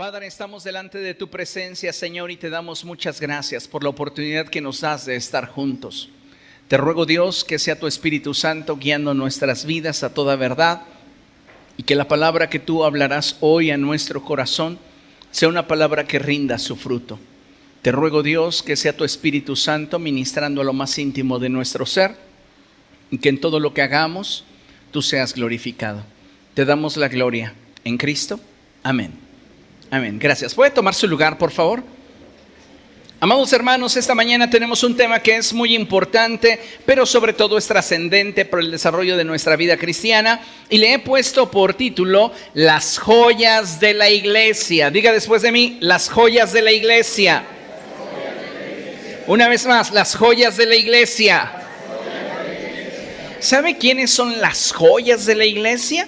Padre, estamos delante de tu presencia, Señor, y te damos muchas gracias por la oportunidad que nos das de estar juntos. Te ruego, Dios, que sea tu Espíritu Santo guiando nuestras vidas a toda verdad y que la palabra que tú hablarás hoy a nuestro corazón sea una palabra que rinda su fruto. Te ruego, Dios, que sea tu Espíritu Santo ministrando a lo más íntimo de nuestro ser y que en todo lo que hagamos tú seas glorificado. Te damos la gloria en Cristo. Amén. Amén. Gracias. ¿Puede tomar su lugar, por favor? Amados hermanos, esta mañana tenemos un tema que es muy importante, pero sobre todo es trascendente por el desarrollo de nuestra vida cristiana, y le he puesto por título Las joyas de la iglesia. Diga después de mí, las joyas de la iglesia. Una vez más, las joyas de la iglesia. ¿Sabe quiénes son las joyas de la iglesia?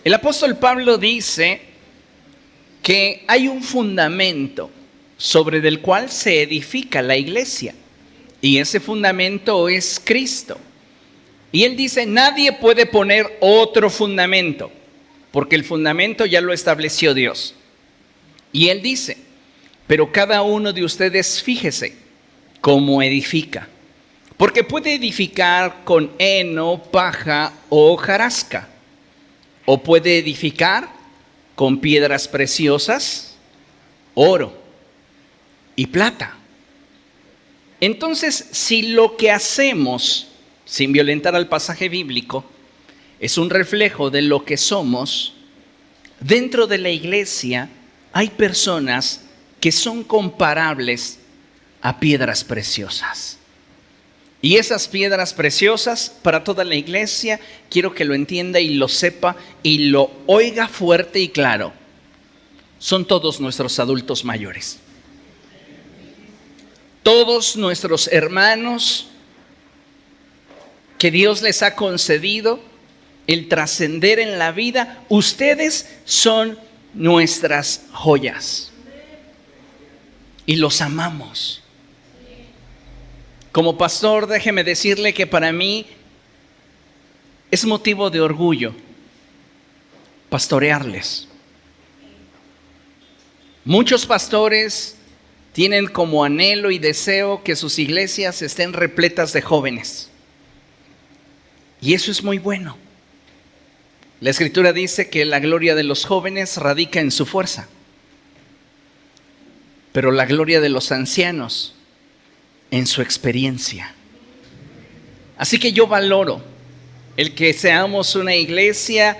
El apóstol Pablo dice que hay un fundamento sobre el cual se edifica la iglesia, y ese fundamento es Cristo. Y él dice, nadie puede poner otro fundamento, porque el fundamento ya lo estableció Dios. Y él dice, pero cada uno de ustedes fíjese cómo edifica, porque puede edificar con heno, paja o hojarasca, o puede edificar con piedras preciosas, oro y plata. Entonces, si lo que hacemos, sin violentar al pasaje bíblico, es un reflejo de lo que somos, dentro de la iglesia hay personas que son comparables a piedras preciosas. Y esas piedras preciosas, para toda la iglesia, quiero que lo entienda y lo sepa y lo oiga fuerte y claro, son todos nuestros adultos mayores. Todos nuestros hermanos que Dios les ha concedido el trascender en la vida, ustedes son nuestras joyas. Y los amamos. Como pastor, déjeme decirle que para mí es motivo de orgullo pastorearles. Muchos pastores tienen como anhelo y deseo que sus iglesias estén repletas de jóvenes. Y eso es muy bueno. La Escritura dice que la gloria de los jóvenes radica en su fuerza, pero la gloria de los ancianos en su experiencia. Así que yo valoro el que seamos una iglesia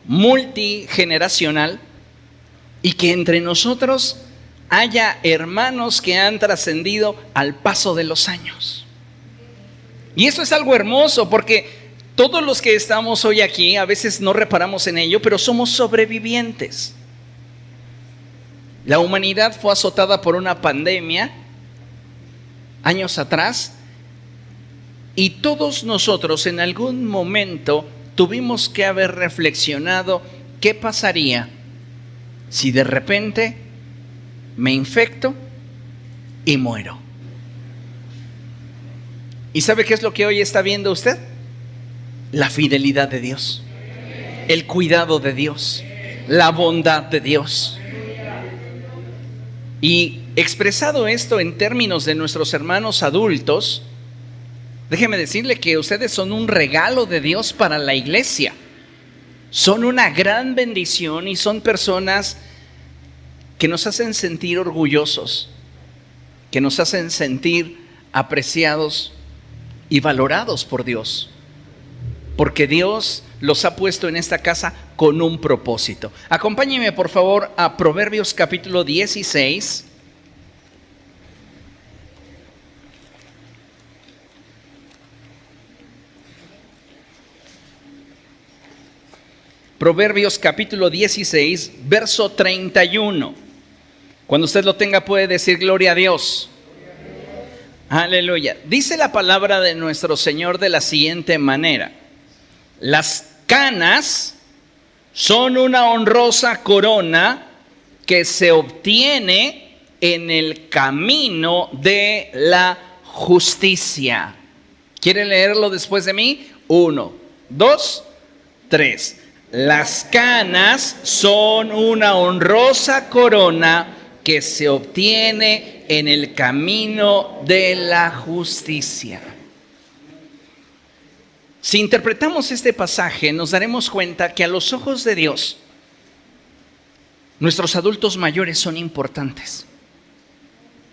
multigeneracional y que entre nosotros haya hermanos que han trascendido al paso de los años. Y eso es algo hermoso, porque todos los que estamos hoy aquí, a veces no reparamos en ello, pero somos sobrevivientes. La humanidad fue azotada por una pandemia años atrás, y todos nosotros en algún momento tuvimos que haber reflexionado qué pasaría si de repente me infecto y muero. ¿Y sabe qué es lo que hoy está viendo usted? La fidelidad de Dios, el cuidado de Dios, la bondad de Dios. Y expresado esto en términos de nuestros hermanos adultos, déjeme decirle que ustedes son un regalo de Dios para la iglesia. Son una gran bendición y son personas que nos hacen sentir orgullosos, que nos hacen sentir apreciados y valorados por Dios, porque Dios los ha puesto en esta casa con un propósito. Acompáñenme por favor a Proverbios capítulo 16. Proverbios capítulo 16, verso 31. Cuando usted lo tenga puede decir gloria a Dios. Aleluya. Dice la palabra de nuestro Señor de la siguiente manera: las canas son una honrosa corona que se obtiene en el camino de la justicia. ¿Quiere leerlo después de mí? 1, 2, 3. Las canas son una honrosa corona que se obtiene en el camino de la justicia. Si interpretamos este pasaje, nos daremos cuenta que a los ojos de Dios, nuestros adultos mayores son importantes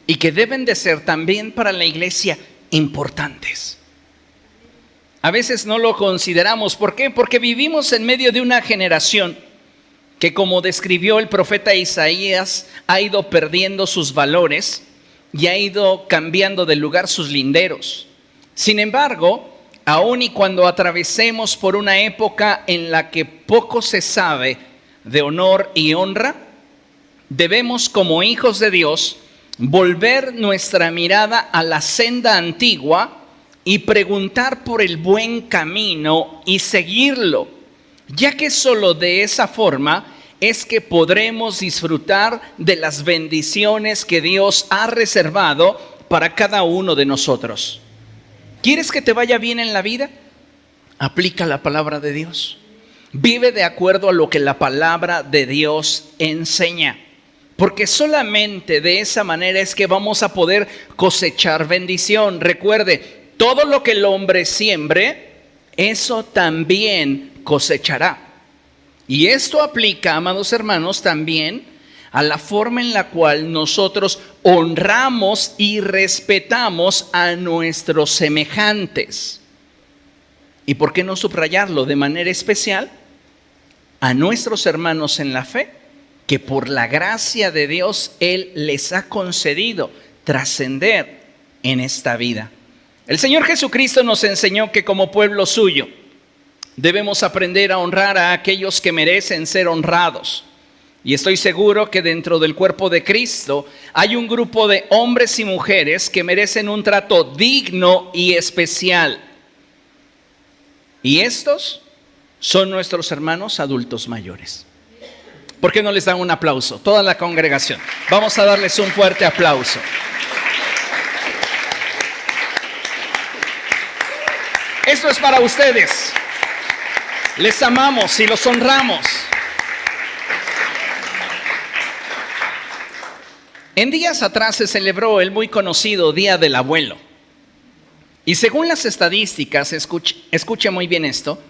y que deben de ser también para la iglesia importantes. A veces no lo consideramos. ¿Por qué? Porque vivimos en medio de una generación que, como describió el profeta Isaías, ha ido perdiendo sus valores y ha ido cambiando de lugar sus linderos. Sin embargo, aun y cuando atravesemos por una época en la que poco se sabe de honor y honra, debemos, como hijos de Dios, volver nuestra mirada a la senda antigua y preguntar por el buen camino y seguirlo, ya que solo de esa forma es que podremos disfrutar de las bendiciones que Dios ha reservado para cada uno de nosotros. ¿Quieres que te vaya bien en la vida? Aplica la palabra de Dios. Vive de acuerdo a lo que la palabra de Dios enseña, porque solamente de esa manera es que vamos a poder cosechar bendición. Recuerde, todo lo que el hombre siembre, eso también cosechará. Y esto aplica, amados hermanos, también a la forma en la cual nosotros honramos y respetamos a nuestros semejantes. ¿Y por qué no subrayarlo de manera especial? A nuestros hermanos en la fe, que por la gracia de Dios Él les ha concedido trascender en esta vida. El Señor Jesucristo nos enseñó que como pueblo suyo debemos aprender a honrar a aquellos que merecen ser honrados. Y estoy seguro que dentro del cuerpo de Cristo hay un grupo de hombres y mujeres que merecen un trato digno y especial. Y estos son nuestros hermanos adultos mayores. ¿Por qué no les dan un aplauso? Toda la congregación. Vamos a darles un fuerte aplauso. Esto es para ustedes. Les amamos y los honramos. En días atrás se celebró el muy conocido Día del Abuelo. Y según las estadísticas, escuche muy bien esto,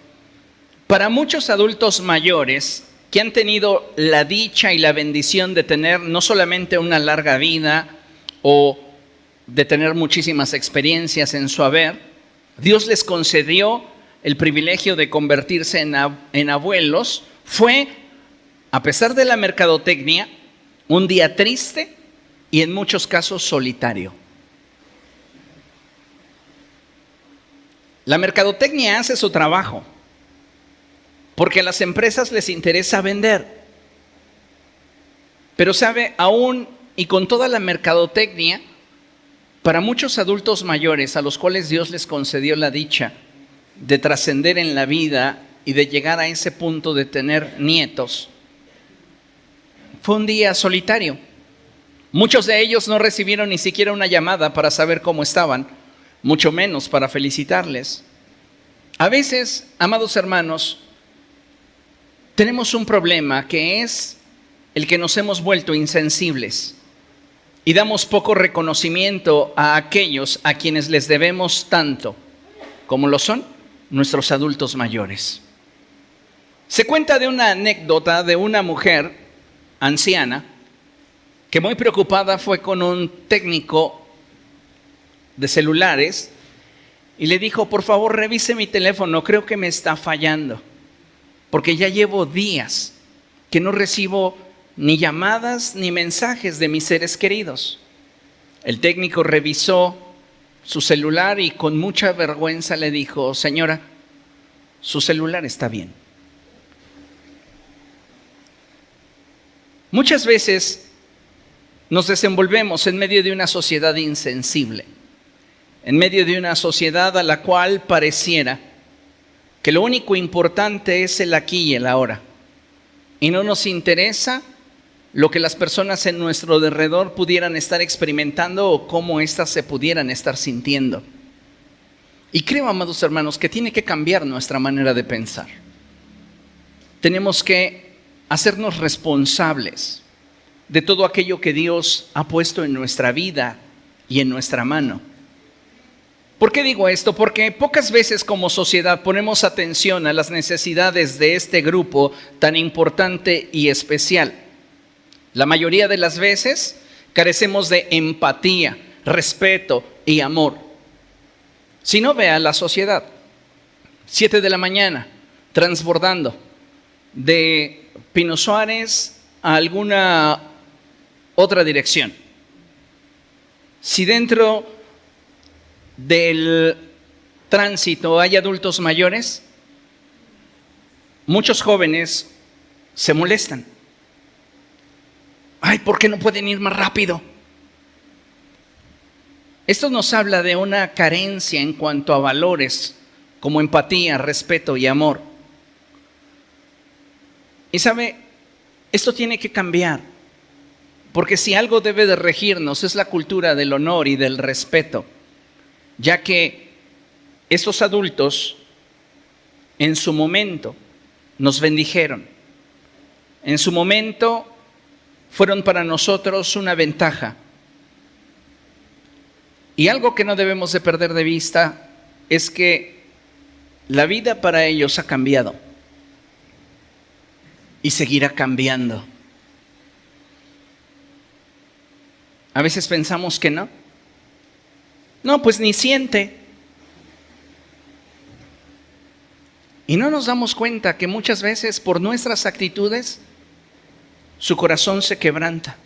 para muchos adultos mayores que han tenido la dicha y la bendición de tener no solamente una larga vida o de tener muchísimas experiencias en su haber, Dios les concedió el privilegio de convertirse en abuelos. Fue, a pesar de la mercadotecnia, un día triste y en muchos casos solitario. La mercadotecnia hace su trabajo porque a las empresas les interesa vender. Pero sabe, aún y con toda la mercadotecnia, para muchos adultos mayores a los cuales Dios les concedió la dicha de trascender en la vida y de llegar a ese punto de tener nietos, fue un día solitario. Muchos de ellos no recibieron ni siquiera una llamada para saber cómo estaban, mucho menos para felicitarles. A veces, amados hermanos, tenemos un problema que es el que nos hemos vuelto insensibles y damos poco reconocimiento a aquellos a quienes les debemos tanto, como lo son nuestros adultos mayores. Se cuenta de una anécdota de una mujer anciana que muy preocupada fue con un técnico de celulares y le dijo: por favor, revise mi teléfono, creo que me está fallando, porque ya llevo días que no recibo ni llamadas ni mensajes de mis seres queridos. El técnico revisó su celular y con mucha vergüenza le dijo: señora, su celular está bien. Muchas veces nos desenvolvemos en medio de una sociedad insensible, en medio de una sociedad a la cual pareciera que lo único importante es el aquí y el ahora, y no nos interesa lo que las personas en nuestro alrededor pudieran estar experimentando o cómo éstas se pudieran estar sintiendo. Y creo, amados hermanos, que tiene que cambiar nuestra manera de pensar. tenemos que hacernos responsables de todo aquello que Dios ha puesto en nuestra vida y en nuestra mano. ¿Por qué digo esto? Porque pocas veces como sociedad ponemos atención a las necesidades de este grupo tan importante y especial. La mayoría de las veces carecemos de empatía, respeto y amor. Si no, vea la sociedad, 7 de la mañana, transbordando de Pino Suárez a alguna otra dirección. Si dentro del tránsito hay adultos mayores, muchos jóvenes se molestan. Ay, ¿por qué no pueden ir más rápido? Esto nos habla de una carencia en cuanto a valores como empatía, respeto y amor. Y sabe, esto tiene que cambiar, porque si algo debe de regirnos es la cultura del honor y del respeto, ya que estos adultos en su momento nos bendijeron, en su momento fueron para nosotros una ventaja. Y algo que no debemos de perder de vista es que la vida para ellos ha cambiado y seguirá cambiando. A veces pensamos que no. No, pues ni siente. Y no nos damos cuenta que muchas veces por nuestras actitudes su corazón se quebranta.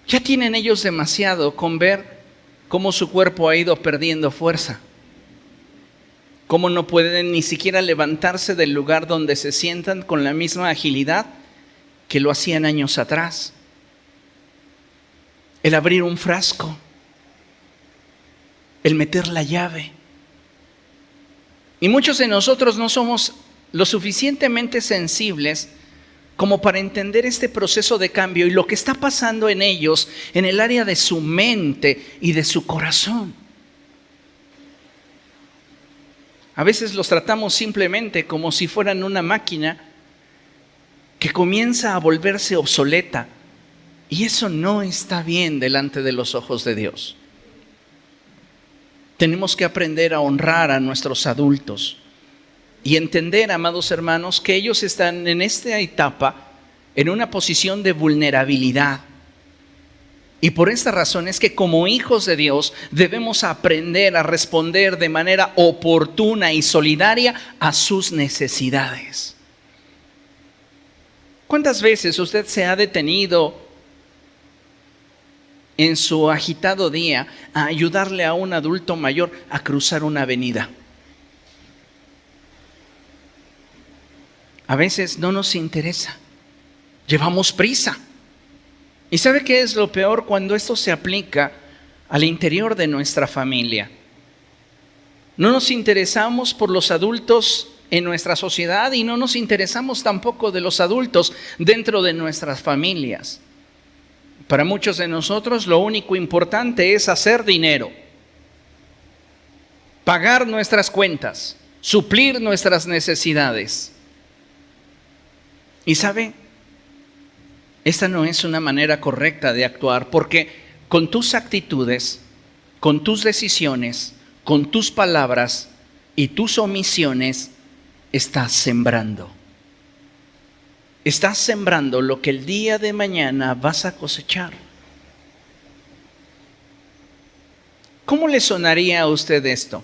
Ya tienen ellos demasiado con ver cómo su cuerpo ha ido perdiendo fuerza, cómo no pueden ni siquiera levantarse del lugar donde se sientan con la misma agilidad que lo hacían años atrás. El abrir un frasco, el meter la llave. Y muchos de nosotros no somos lo suficientemente sensibles como para entender este proceso de cambio y lo que está pasando en ellos, en el área de su mente y de su corazón. A veces los tratamos simplemente como si fueran una máquina que comienza a volverse obsoleta, y eso no está bien delante de los ojos de Dios. Tenemos que aprender a honrar a nuestros adultos y entender, amados hermanos, que ellos están en esta etapa en una posición de vulnerabilidad. Y por esta razón es que como hijos de Dios debemos aprender a responder de manera oportuna y solidaria a sus necesidades. ¿Cuántas veces usted se ha detenido en su agitado día a ayudarle a un adulto mayor a cruzar una avenida? A veces no nos interesa, llevamos prisa. ¿Y sabe qué es lo peor? Cuando esto se aplica al interior de nuestra familia. No nos interesamos por los adultos en nuestra sociedad y no nos interesamos tampoco de los adultos dentro de nuestras familias. Para muchos de nosotros lo único importante es hacer dinero, pagar nuestras cuentas, suplir nuestras necesidades. Y sabe, esta no es una manera correcta de actuar, porque con tus actitudes, con tus decisiones, con tus palabras y tus omisiones, estás sembrando. Estás sembrando lo que el día de mañana vas a cosechar. ¿Cómo le sonaría a usted esto?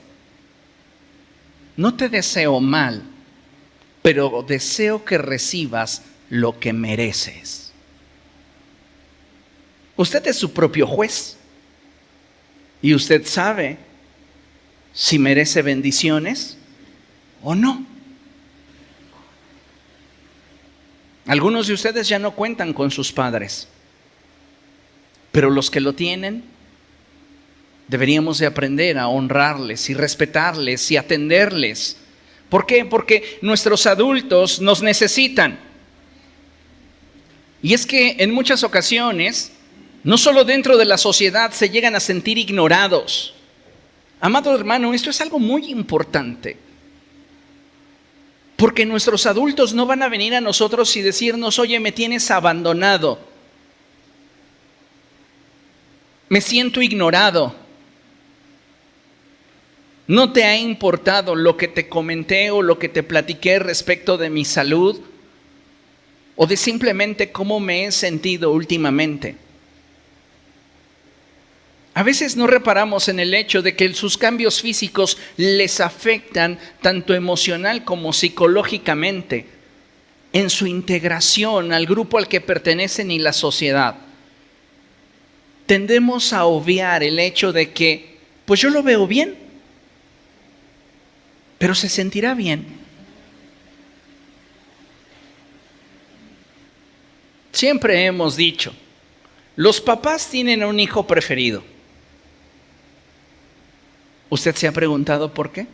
No te deseo mal, pero deseo que recibas lo que mereces. Usted es su propio juez y usted sabe si merece bendiciones o no. Algunos de ustedes ya no cuentan con sus padres, pero los que lo tienen, deberíamos de aprender a honrarles y respetarles y atenderles. ¿Por qué? Porque nuestros adultos nos necesitan. Y es que en muchas ocasiones, no solo dentro de la sociedad se llegan a sentir ignorados. Amado hermano, esto es algo muy importante. Porque nuestros adultos no van a venir a nosotros y decirnos, oye, me tienes abandonado, me siento ignorado, no te ha importado lo que te comenté o lo que te platiqué respecto de mi salud o de simplemente cómo me he sentido últimamente. A veces no reparamos en el hecho de que sus cambios físicos les afectan tanto emocional como psicológicamente en su integración al grupo al que pertenecen y la sociedad. Tendemos a obviar el hecho de que, pues yo lo veo bien, pero se sentirá bien. Siempre hemos dicho, los papás tienen un hijo preferido. ¿Usted se ha preguntado por qué?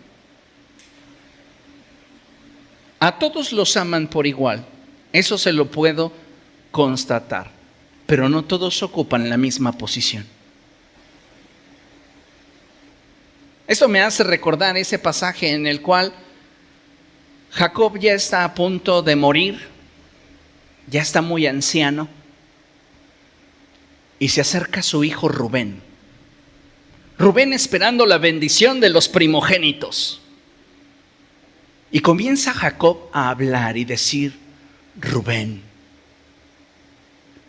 A todos los aman por igual, eso se lo puedo constatar, pero no todos ocupan la misma posición. Esto me hace recordar ese pasaje en el cual Jacob ya está a punto de morir, ya está muy anciano, y se acerca a su hijo Rubén. Rubén esperando la bendición de los primogénitos. Y comienza Jacob a hablar y decir, Rubén,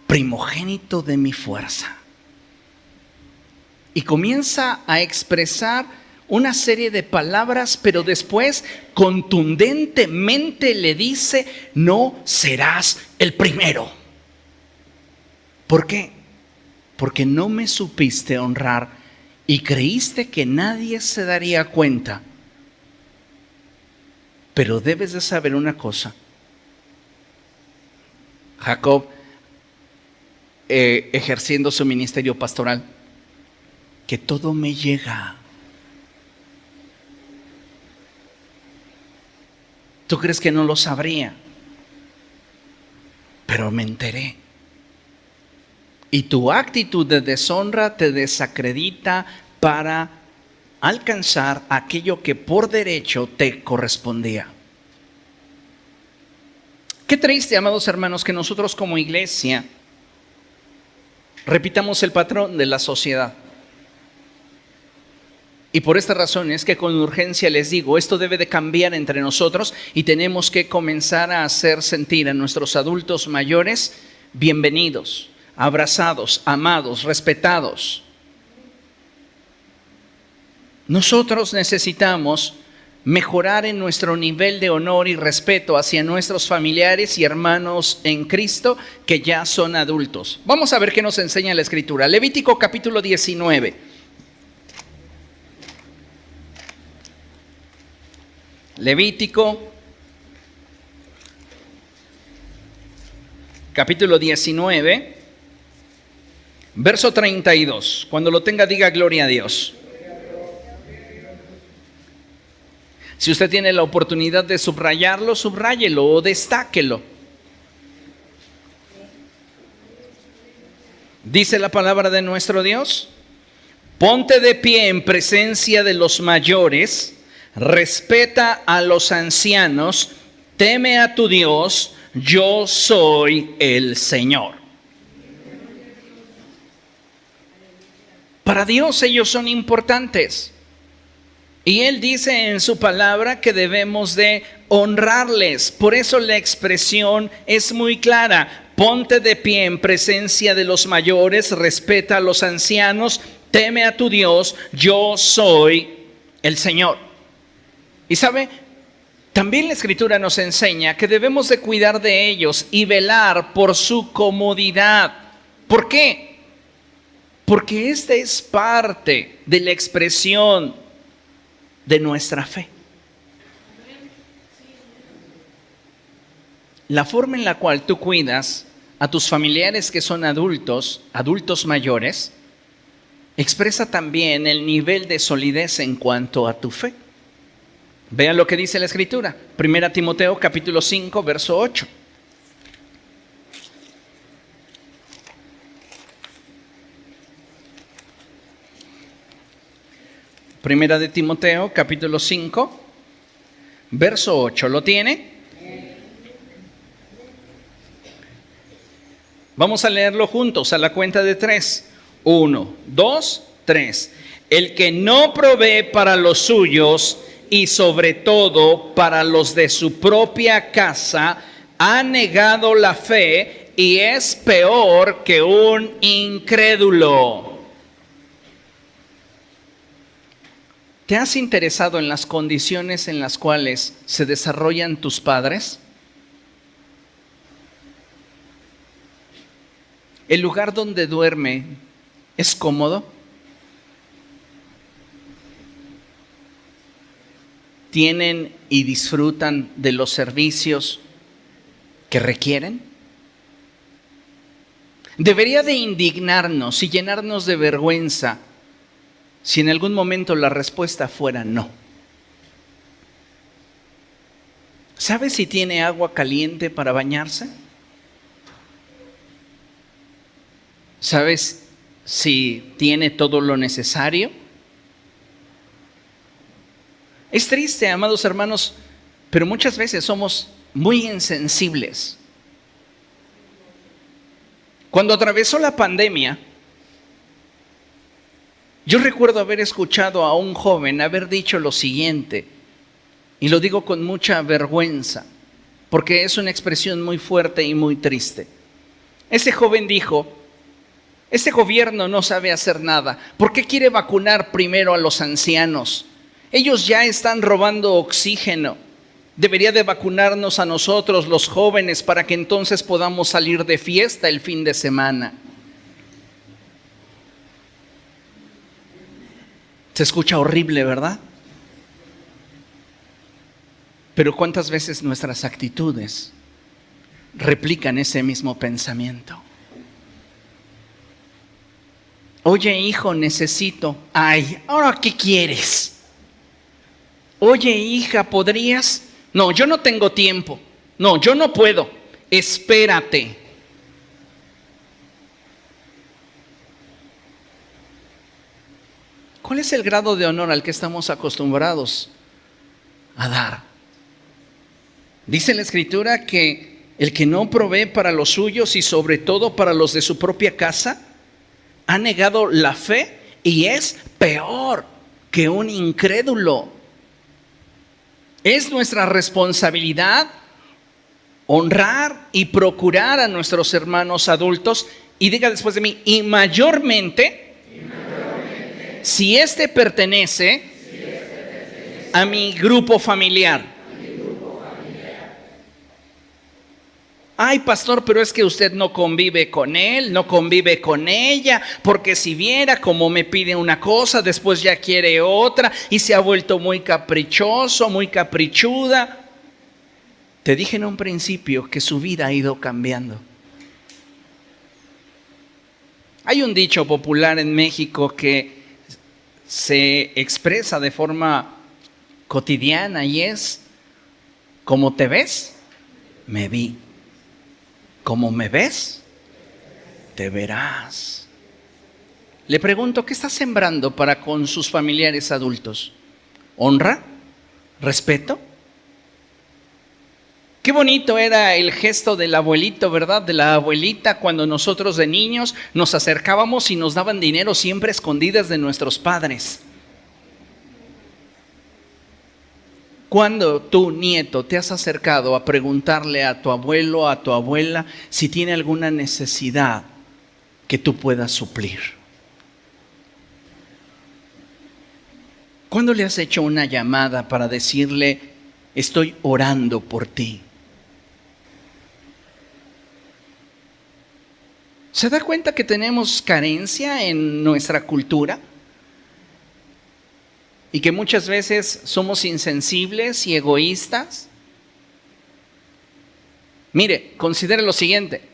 primogénito de mi fuerza. Y comienza a expresar una serie de palabras, pero después contundentemente le dice, no serás el primero. ¿Por qué? Porque no me supiste honrar y creíste que nadie se daría cuenta. Pero debes de saber una cosa. Jacob, ejerciendo su ministerio pastoral, que todo me llega. ¿Tú crees que no lo sabría? Pero me enteré. Y tu actitud de deshonra te desacredita para alcanzar aquello que por derecho te correspondía. Qué triste, amados hermanos, que nosotros como iglesia repitamos el patrón de la sociedad. Y por esta razón es que con urgencia les digo, esto debe de cambiar entre nosotros y tenemos que comenzar a hacer sentir a nuestros adultos mayores bienvenidos, abrazados, amados, respetados. Nosotros necesitamos mejorar en nuestro nivel de honor y respeto hacia nuestros familiares y hermanos en Cristo que ya son adultos. Vamos a ver qué nos enseña la Escritura. Levítico capítulo 19. Levítico capítulo 19, verso 32. Cuando lo tenga, diga gloria a Dios. Si usted tiene la oportunidad de subrayarlo, subráyelo o destáquelo. Dice la palabra de nuestro Dios: ponte de pie en presencia de los mayores, respeta a los ancianos, teme a tu Dios, yo soy el Señor. Para Dios ellos son importantes. Y Él dice en su palabra que debemos de honrarles. Por eso la expresión es muy clara. Ponte de pie en presencia de los mayores, respeta a los ancianos, teme a tu Dios, yo soy el Señor. Y sabe, también la Escritura nos enseña que debemos de cuidar de ellos y velar por su comodidad. ¿Por qué? Porque esta es parte de la expresión de nuestra fe. La forma en la cual tú cuidas a tus familiares que son adultos mayores, expresa también el nivel de solidez en cuanto a tu fe. Vean lo que dice la Escritura. 1 Timoteo capítulo 5, verso 8. Primera de Timoteo, capítulo 5, verso 8. ¿Lo tiene? Vamos a leerlo juntos a la cuenta de 3. 1, 2, 3. El que no provee para los suyos y sobre todo para los de su propia casa, ha negado la fe y es peor que un incrédulo. ¿Te has interesado en las condiciones en las cuales se desarrollan tus padres? ¿El lugar donde duerme es cómodo? ¿Tienen y disfrutan de los servicios que requieren? Debería de indignarnos y llenarnos de vergüenza si en algún momento la respuesta fuera no. ¿Sabe si tiene agua caliente para bañarse? ¿Sabes si tiene todo lo necesario? Es triste, amados hermanos, pero muchas veces somos muy insensibles. Cuando atravesó la pandemia, yo recuerdo haber escuchado a un joven haber dicho lo siguiente, y lo digo con mucha vergüenza, porque es una expresión muy fuerte y muy triste. Ese joven dijo: este gobierno no sabe hacer nada. ¿Por qué quiere vacunar primero a los ancianos? Ellos ya están robando oxígeno. Debería de vacunarnos a nosotros, los jóvenes, para que entonces podamos salir de fiesta el fin de semana. Se escucha horrible, ¿verdad? Pero ¿cuántas veces nuestras actitudes replican ese mismo pensamiento? Oye, hijo, necesito. Ay, ¿ahora qué quieres? Oye, hija, ¿podrías? No, yo no tengo tiempo. No, yo no puedo. Espérate. ¿Cuál es el grado de honor al que estamos acostumbrados a dar? Dice la Escritura que el que no provee para los suyos y sobre todo para los de su propia casa, ha negado la fe y es peor que un incrédulo. Es nuestra responsabilidad honrar y procurar a nuestros hermanos adultos, y diga después de mí, y mayormente, si éste pertenece a mi grupo familiar. Ay, pastor, pero es que usted no convive con él, no convive con ella, porque si viera cómo me pide una cosa, después ya quiere otra y se ha vuelto muy caprichoso, muy caprichuda. Te dije en un principio que su vida ha ido cambiando. Hay un dicho popular en México que se expresa de forma cotidiana y es: como te ves, me vi. Como me ves, te verás. Le pregunto, ¿qué está sembrando para con sus familiares adultos? ¿Honra? ¿Respeto? Qué bonito era el gesto del abuelito, ¿verdad? De la abuelita, cuando nosotros de niños nos acercábamos y nos daban dinero siempre escondidas de nuestros padres. ¿Cuándo tú, nieto, te has acercado a preguntarle a tu abuelo, a tu abuela, si tiene alguna necesidad que tú puedas suplir? ¿Cuándo le has hecho una llamada para decirle: estoy orando por ti? ¿Se da cuenta que tenemos carencia en nuestra cultura? Y que muchas veces somos insensibles y egoístas. Mire, considere lo siguiente.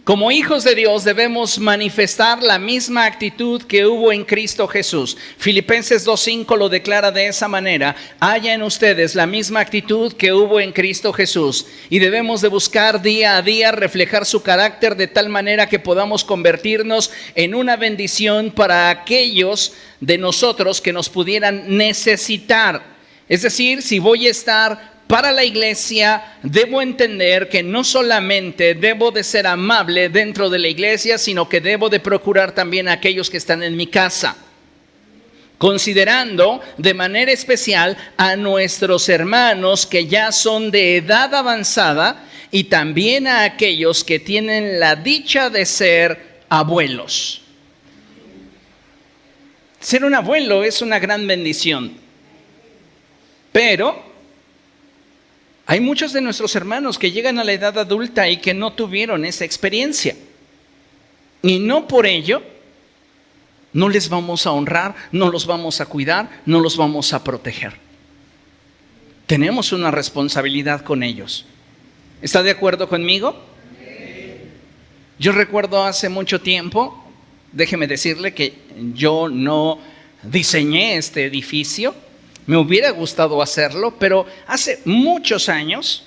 Como hijos de Dios debemos manifestar la misma actitud que hubo en Cristo Jesús. Filipenses 2:5 lo declara de esa manera: haya en ustedes la misma actitud que hubo en Cristo Jesús. Y debemos de buscar día a día reflejar su carácter de tal manera que podamos convertirnos en una bendición para aquellos de nosotros que nos pudieran necesitar. Es decir, si voy a estar para la iglesia, debo entender que no solamente debo de ser amable dentro de la iglesia, sino que debo de procurar también a aquellos que están en mi casa, considerando de manera especial a nuestros hermanos que ya son de edad avanzada y también a aquellos que tienen la dicha de ser abuelos. Ser un abuelo es una gran bendición, pero hay muchos de nuestros hermanos que llegan a la edad adulta y que no tuvieron esa experiencia. Y no por ello no les vamos a honrar, no los vamos a cuidar, no los vamos a proteger. Tenemos una responsabilidad con ellos. ¿Está de acuerdo conmigo? Yo recuerdo hace mucho tiempo, déjeme decirle que yo no diseñé este edificio. Me hubiera gustado hacerlo, pero hace muchos años,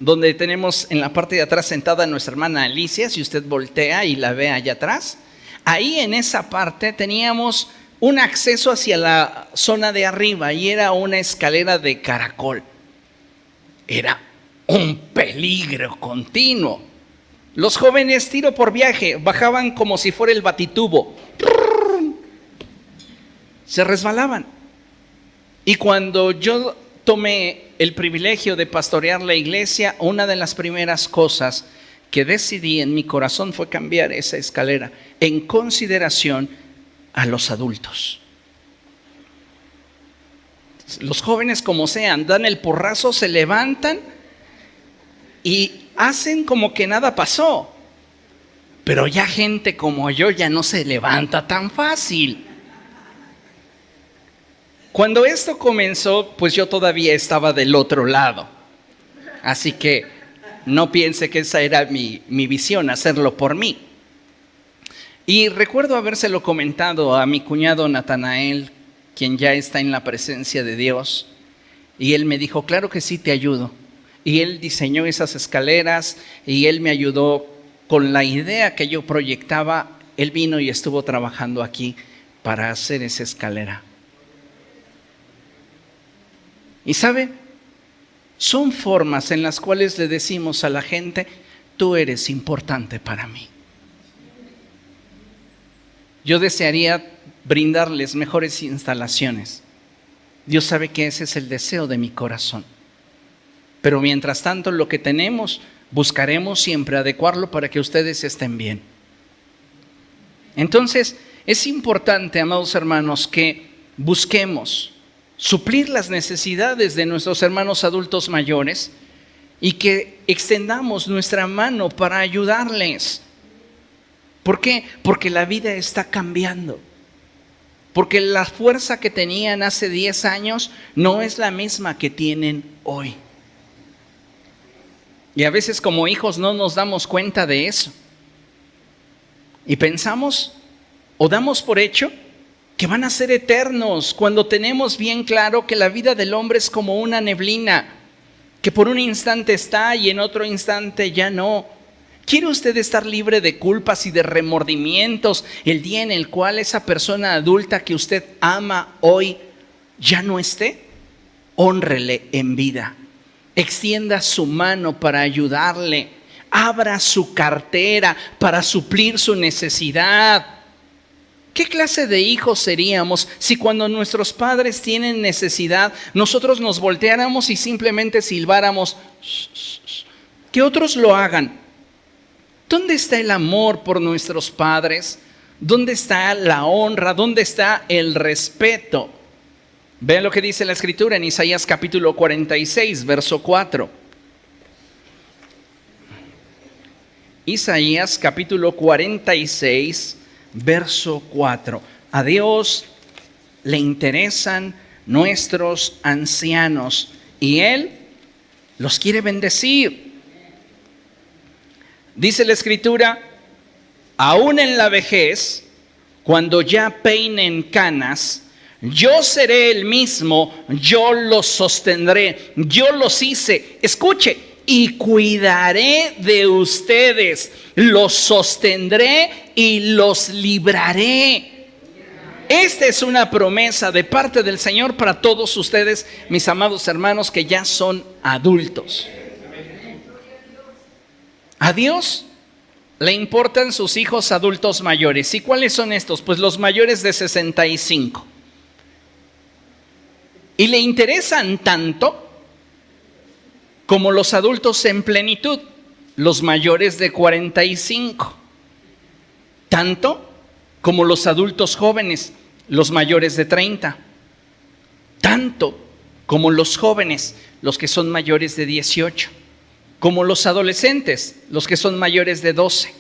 donde tenemos en la parte de atrás sentada a nuestra hermana Alicia, si usted voltea y la ve allá atrás, ahí en esa parte teníamos un acceso hacia la zona de arriba y era una escalera de caracol. Era un peligro continuo. Los jóvenes tiro por viaje bajaban como si fuera el batitubo. Se resbalaban. Y cuando yo tomé el privilegio de pastorear la iglesia, una de las primeras cosas que decidí en mi corazón fue cambiar esa escalera en consideración a los adultos. Los jóvenes, como sean, dan el porrazo, se levantan y hacen como que nada pasó. Pero ya gente como yo ya no se levanta tan fácil. Cuando esto comenzó, pues yo todavía estaba del otro lado. Así que no piense que esa era mi visión, hacerlo por mí. Y recuerdo habérselo comentado a mi cuñado Natanael, quien ya está en la presencia de Dios. Y él me dijo, claro que sí, te ayudo. Y él diseñó esas escaleras y él me ayudó con la idea que yo proyectaba. Él vino y estuvo trabajando aquí para hacer esa escalera. Y sabe, son formas en las cuales le decimos a la gente, tú eres importante para mí. Yo desearía brindarles mejores instalaciones. Dios sabe que ese es el deseo de mi corazón. Pero mientras tanto, lo que tenemos, buscaremos siempre adecuarlo para que ustedes estén bien. Entonces, es importante, amados hermanos, que busquemos suplir las necesidades de nuestros hermanos adultos mayores y que extendamos nuestra mano para ayudarles. ¿Por qué? Porque la vida está cambiando. Porque la fuerza que tenían hace 10 años no es la misma que tienen hoy. Y a veces como hijos no nos damos cuenta de eso. Y pensamos o damos por hecho que van a ser eternos, cuando tenemos bien claro que la vida del hombre es como una neblina, que por un instante está y en otro instante ya no. ¿Quiere usted estar libre de culpas y de remordimientos el día en el cual esa persona adulta que usted ama hoy ya no esté? Hónrele en vida, extienda su mano para ayudarle, abra su cartera para suplir su necesidad. ¿Qué clase de hijos seríamos si cuando nuestros padres tienen necesidad, nosotros nos volteáramos y simplemente silbáramos, que otros lo hagan? ¿Dónde está el amor por nuestros padres? ¿Dónde está la honra? ¿Dónde está el respeto? Vean lo que dice la Escritura en Isaías capítulo 46, verso 4. Isaías capítulo 46, verso 4. A Dios le interesan nuestros ancianos y Él los quiere bendecir. Dice la Escritura, aún en la vejez, cuando ya peinen canas, yo seré el mismo, yo los sostendré, yo los hice. Escuche, y cuidaré de ustedes, los sostendré y los libraré. Esta es una promesa de parte del Señor para todos ustedes, mis amados hermanos, que ya son adultos. A Dios le importan sus hijos adultos mayores. ¿Y cuáles son estos? Pues los mayores de 65. Y le interesan tanto como los adultos en plenitud, los mayores de 45. Tanto como los adultos jóvenes, los mayores de 30. Tanto como los jóvenes, los que son mayores de 18. Como los adolescentes, los que son mayores de 12.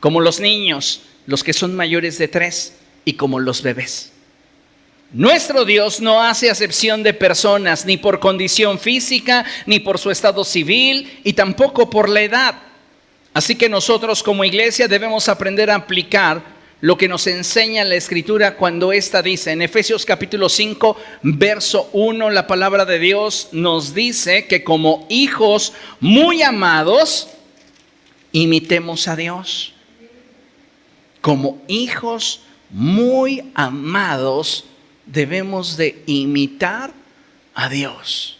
Como los niños, los que son mayores de 3. Y como los bebés. Nuestro Dios no hace acepción de personas, ni por condición física, ni por su estado civil, y tampoco por la edad. Así que nosotros como iglesia debemos aprender a aplicar lo que nos enseña la Escritura cuando ésta dice, en Efesios capítulo 5, verso 1, la palabra de Dios nos dice que como hijos muy amados, imitemos a Dios. Como hijos muy amados, debemos de imitar a Dios.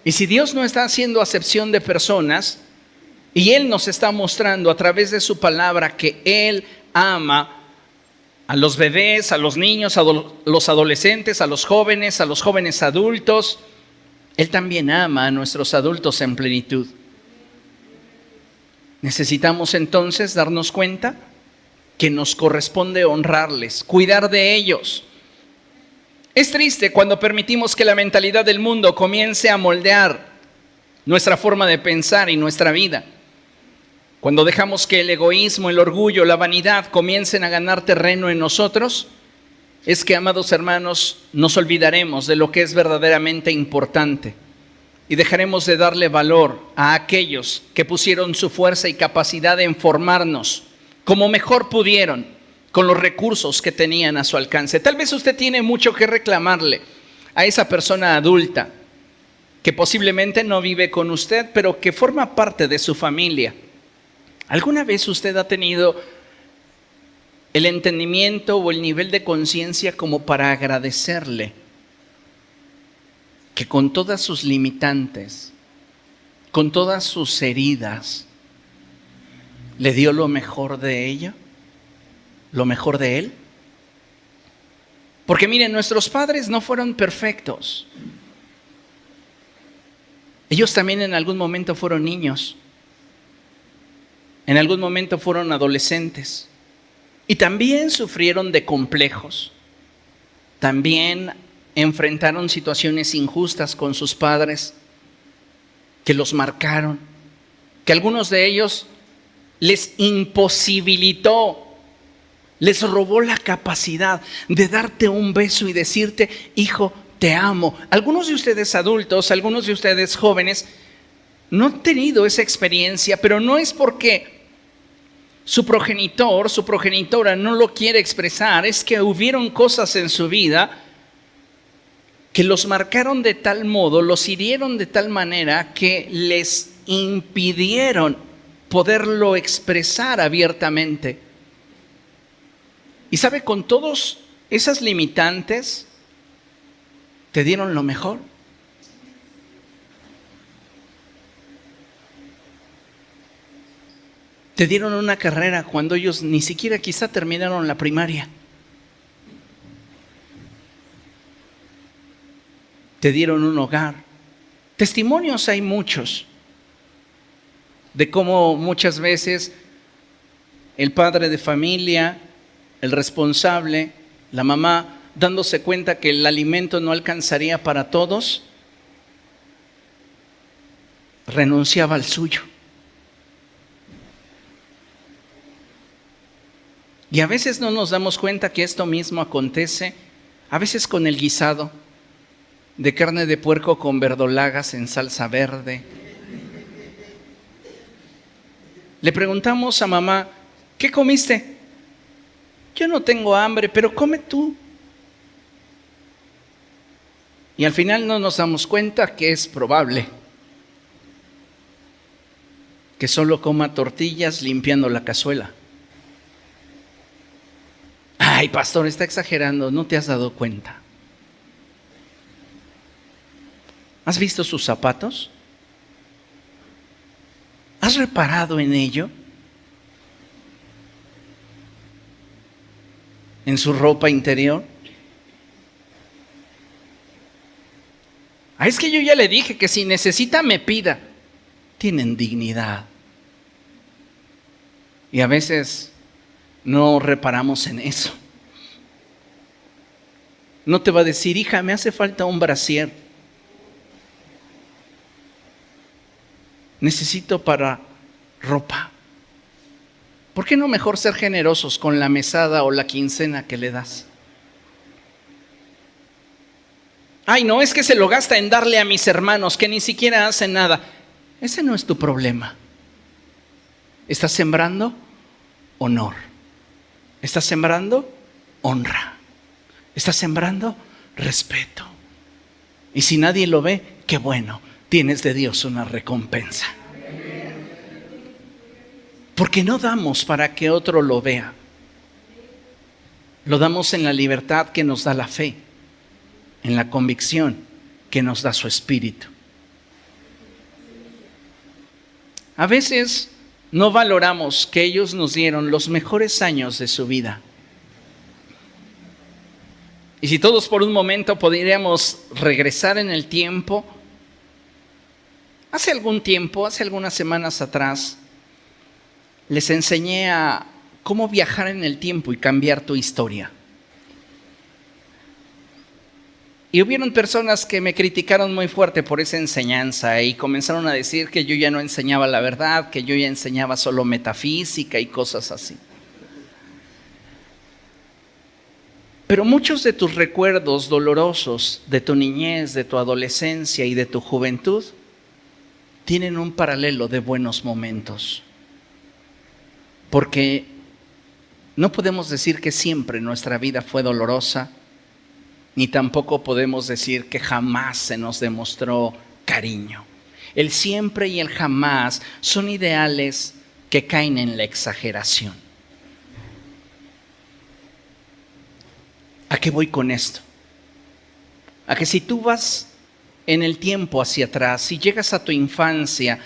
Y si Dios no está haciendo acepción de personas, y Él nos está mostrando a través de su palabra que Él ama a los bebés, a los niños, a los adolescentes, a los jóvenes adultos, Él también ama a nuestros adultos en plenitud. Necesitamos entonces darnos cuenta que nos corresponde honrarles, cuidar de ellos. Es triste cuando permitimos que la mentalidad del mundo comience a moldear nuestra forma de pensar y nuestra vida. Cuando dejamos que el egoísmo, el orgullo, la vanidad comiencen a ganar terreno en nosotros, es que, amados hermanos, nos olvidaremos de lo que es verdaderamente importante y dejaremos de darle valor a aquellos que pusieron su fuerza y capacidad en formarnos como mejor pudieron, con los recursos que tenían a su alcance. Tal vez usted tiene mucho que reclamarle a esa persona adulta que posiblemente no vive con usted, pero que forma parte de su familia. ¿Alguna vez usted ha tenido el entendimiento o el nivel de conciencia como para agradecerle que con todas sus limitantes, con todas sus heridas, le dio lo mejor de ella, lo mejor de él? Porque miren, nuestros padres no fueron perfectos. Ellos también en algún momento fueron niños. En algún momento fueron adolescentes. Y también sufrieron de complejos. También enfrentaron situaciones injustas con sus padres que los marcaron. Que algunos de ellos les imposibilitó, les robó la capacidad de darte un beso y decirte, hijo, te amo. Algunos de ustedes adultos, algunos de ustedes jóvenes, no han tenido esa experiencia, pero no es porque su progenitor, su progenitora no lo quiere expresar, es que hubieron cosas en su vida que los marcaron de tal modo, los hirieron de tal manera que les impidieron poderlo expresar abiertamente. Y sabe, con todas esas limitantes, te dieron lo mejor. Te dieron una carrera cuando ellos ni siquiera quizá terminaron la primaria. Te dieron un hogar. Testimonios hay muchos de cómo muchas veces el padre de familia, el responsable, la mamá, dándose cuenta que el alimento no alcanzaría para todos, renunciaba al suyo. Y a veces no nos damos cuenta que esto mismo acontece, a veces con el guisado de carne de puerco con verdolagas en salsa verde. Le preguntamos a mamá, ¿qué comiste? Yo no tengo hambre, pero come tú. Y al final no nos damos cuenta que es probable que solo coma tortillas limpiando la cazuela. Ay, pastor, está exagerando, ¿no te has dado cuenta? ¿Has visto sus zapatos? ¿Has reparado en ello? ¿En su ropa interior? Es que yo ya le dije que si necesita me pida. Tienen dignidad. Y a veces no reparamos en eso. No te va a decir, hija, me hace falta un brasier. Necesito para ropa. ¿Por qué no mejor ser generosos con la mesada o la quincena que le das? Ay, no, es que se lo gasta en darle a mis hermanos que ni siquiera hacen nada. Ese no es tu problema. ¿Estás sembrando? Honor. ¿Estás sembrando? Honra. ¿Estás sembrando? Respeto. Y si nadie lo ve, qué bueno, tienes de Dios una recompensa. Porque no damos para que otro lo vea. Lo damos en la libertad que nos da la fe, en la convicción que nos da su Espíritu. A veces no valoramos que ellos nos dieron los mejores años de su vida. Y si todos por un momento podríamos regresar en el tiempo, hace algún tiempo, hace algunas semanas atrás, les enseñé a cómo viajar en el tiempo y cambiar tu historia. Y hubieron personas que me criticaron muy fuerte por esa enseñanza y comenzaron a decir que yo ya no enseñaba la verdad, que yo ya enseñaba solo metafísica y cosas así. Pero muchos de tus recuerdos dolorosos de tu niñez, de tu adolescencia y de tu juventud tienen un paralelo de buenos momentos. Porque no podemos decir que siempre nuestra vida fue dolorosa, ni tampoco podemos decir que jamás se nos demostró cariño. El siempre y el jamás son ideales que caen en la exageración. ¿A qué voy con esto? A que si tú vas en el tiempo hacia atrás, si llegas a tu infancia,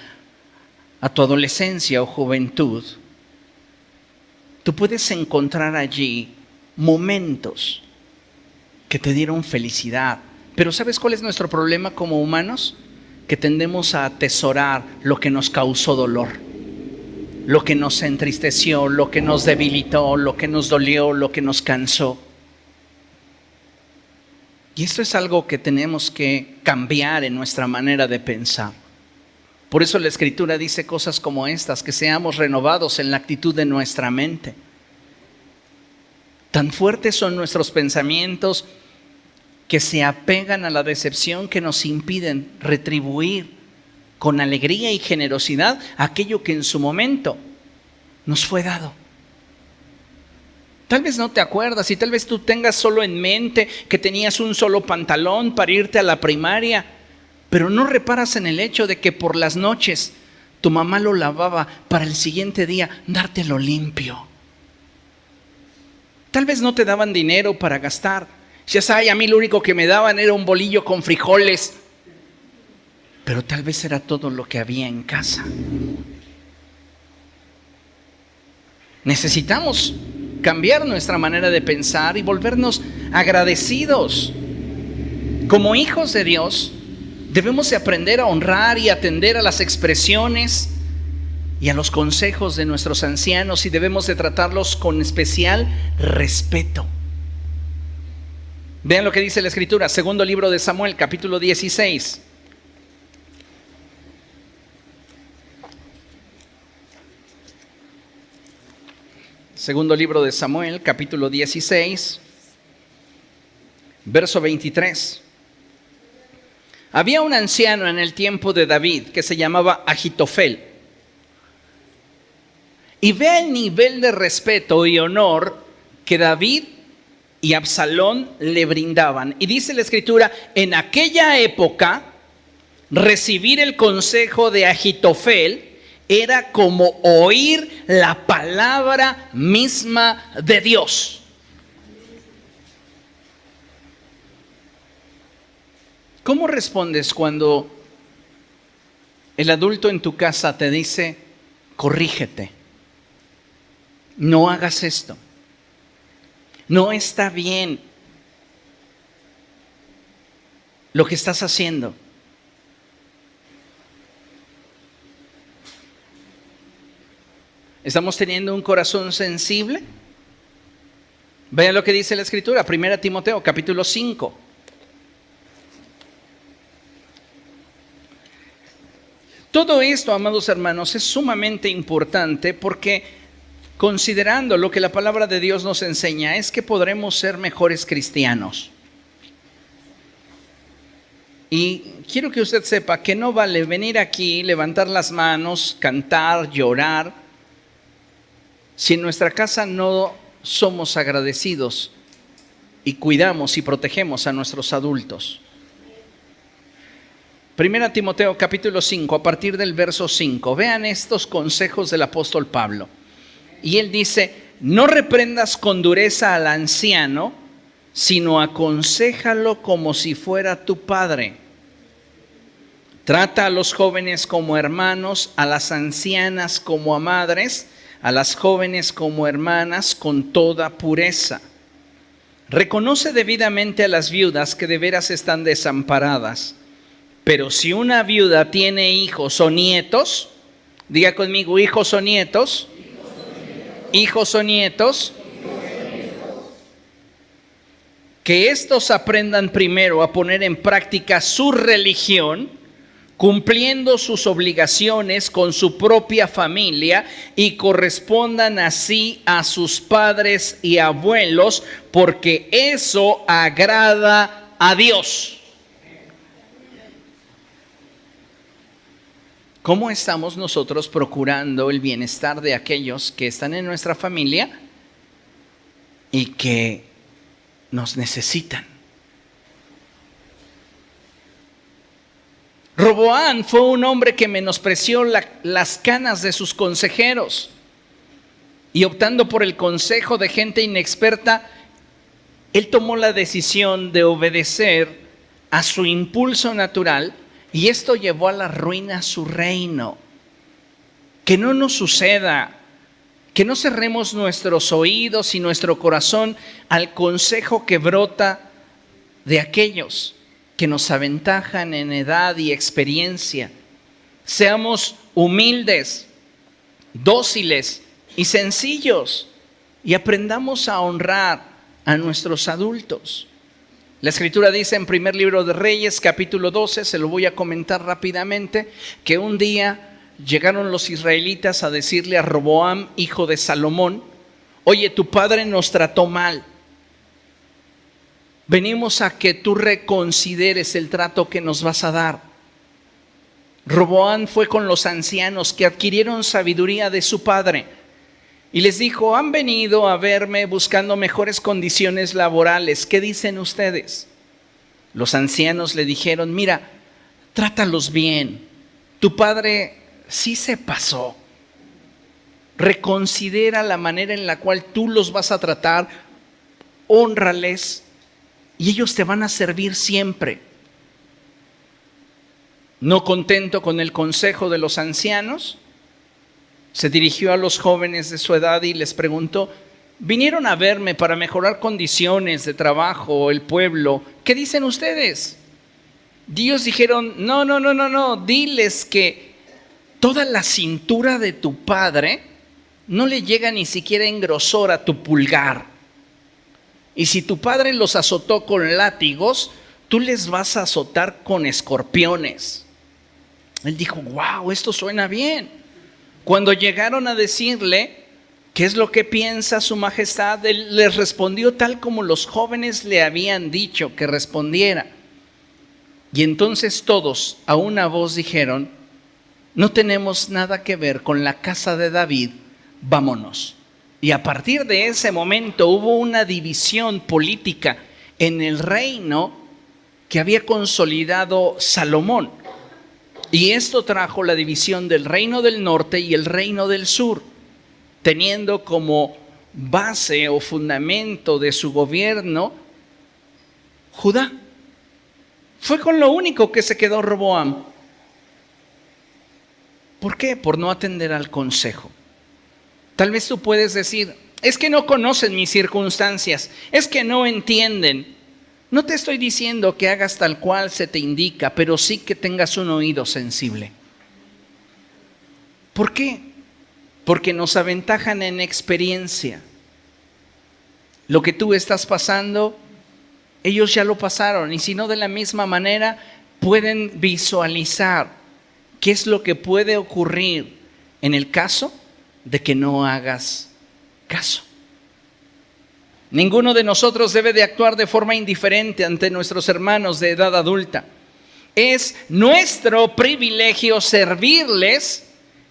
a tu adolescencia o juventud, tú puedes encontrar allí momentos que te dieron felicidad. Pero ¿sabes cuál es nuestro problema como humanos? Que tendemos a atesorar lo que nos causó dolor, lo que nos entristeció, lo que nos debilitó, lo que nos dolió, lo que nos cansó. Y esto es algo que tenemos que cambiar en nuestra manera de pensar. Por eso la Escritura dice cosas como estas, que seamos renovados en la actitud de nuestra mente. Tan fuertes son nuestros pensamientos que se apegan a la decepción que nos impiden retribuir con alegría y generosidad aquello que en su momento nos fue dado. Tal vez no te acuerdas y tal vez tú tengas solo en mente que tenías un solo pantalón para irte a la primaria, pero no reparas en el hecho de que por las noches tu mamá lo lavaba para el siguiente día dártelo limpio. Tal vez no te daban dinero para gastar. Decías, a mí lo único que me daban era un bolillo con frijoles. Pero tal vez era todo lo que había en casa. Necesitamos cambiar nuestra manera de pensar y volvernos agradecidos. Como hijos de Dios, debemos de aprender a honrar y atender a las expresiones y a los consejos de nuestros ancianos y debemos de tratarlos con especial respeto. Vean lo que dice la Escritura, segundo libro de Samuel, capítulo 16. Segundo libro de Samuel, capítulo 16, verso 23. Había un anciano en el tiempo de David que se llamaba Ahitofel. Y ve el nivel de respeto y honor que David y Absalón le brindaban. Y dice la Escritura, en aquella época, recibir el consejo de Ahitofel era como oír la palabra misma de Dios. ¿Cómo respondes cuando el adulto en tu casa te dice, corrígete, no hagas esto, no está bien lo que estás haciendo? ¿Estamos teniendo un corazón sensible? Vean lo que dice la Escritura, 1 Timoteo capítulo 5. Todo esto, amados hermanos, es sumamente importante porque considerando lo que la palabra de Dios nos enseña, es que podremos ser mejores cristianos. Y quiero que usted sepa que no vale venir aquí, levantar las manos, cantar, llorar, si en nuestra casa no somos agradecidos y cuidamos y protegemos a nuestros adultos. 1 Timoteo capítulo 5, a partir del verso 5, vean estos consejos del apóstol Pablo. Y él dice, no reprendas con dureza al anciano, sino aconséjalo como si fuera tu padre. Trata a los jóvenes como hermanos, a las ancianas como a madres, a las jóvenes como hermanas con toda pureza. Reconoce debidamente a las viudas que de veras están desamparadas. Pero si una viuda tiene hijos o nietos, diga conmigo, hijos o nietos, hijos o nietos, que estos aprendan primero a poner en práctica su religión, cumpliendo sus obligaciones con su propia familia y correspondan así a sus padres y abuelos, porque eso agrada a Dios. ¿Cómo estamos nosotros procurando el bienestar de aquellos que están en nuestra familia y que nos necesitan? Roboam fue un hombre que menospreció las canas de sus consejeros y optando por el consejo de gente inexperta, él tomó la decisión de obedecer a su impulso natural y esto llevó a la ruina a su reino. Que no nos suceda, que no cerremos nuestros oídos y nuestro corazón al consejo que brota de aquellos que nos aventajan en edad y experiencia. Seamos humildes, dóciles y sencillos y aprendamos a honrar a nuestros adultos. La Escritura dice en primer libro de Reyes, capítulo 12, se lo voy a comentar rápidamente, que un día llegaron los israelitas a decirle a Roboam, hijo de Salomón, oye, tu padre nos trató mal. Venimos a que tú reconsideres el trato que nos vas a dar. Roboam fue con los ancianos que adquirieron sabiduría de su padre y les dijo, han venido a verme buscando mejores condiciones laborales. ¿Qué dicen ustedes? Los ancianos le dijeron, mira, trátalos bien. Tu padre sí se pasó. Reconsidera la manera en la cual tú los vas a tratar. Hónrales y ellos te van a servir siempre. No contento con el consejo de los ancianos, se dirigió a los jóvenes de su edad y les preguntó, vinieron a verme para mejorar condiciones de trabajo, el pueblo. ¿Qué dicen ustedes? Ellos dijeron, no, diles que toda la cintura de tu padre no le llega ni siquiera en grosor a tu pulgar. Y si tu padre los azotó con látigos, tú les vas a azotar con escorpiones. Él dijo, wow, esto suena bien. Cuando llegaron a decirle qué es lo que piensa su majestad, él les respondió tal como los jóvenes le habían dicho que respondiera. Y entonces todos a una voz dijeron, no tenemos nada que ver con la casa de David, vámonos. Y a partir de ese momento hubo una división política en el reino que había consolidado Salomón. Y esto trajo la división del reino del norte y el reino del sur, teniendo como base o fundamento de su gobierno Judá. Fue con lo único que se quedó Roboam. ¿Por qué? Por no atender al consejo. Tal vez tú puedes decir, es que no conocen mis circunstancias, es que no entienden. No te estoy diciendo que hagas tal cual se te indica, pero sí que tengas un oído sensible. ¿Por qué? Porque nos aventajan en experiencia. Lo que tú estás pasando, ellos ya lo pasaron, y si no de la misma manera, pueden visualizar qué es lo que puede ocurrir en el caso de que no hagas caso. Ninguno de nosotros debe de actuar de forma indiferente ante nuestros hermanos de edad adulta. Es nuestro privilegio servirles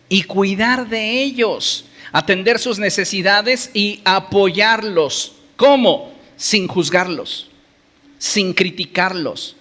y cuidar de ellos, atender sus necesidades y apoyarlos. ¿Cómo? Sin juzgarlos, sin criticarlos,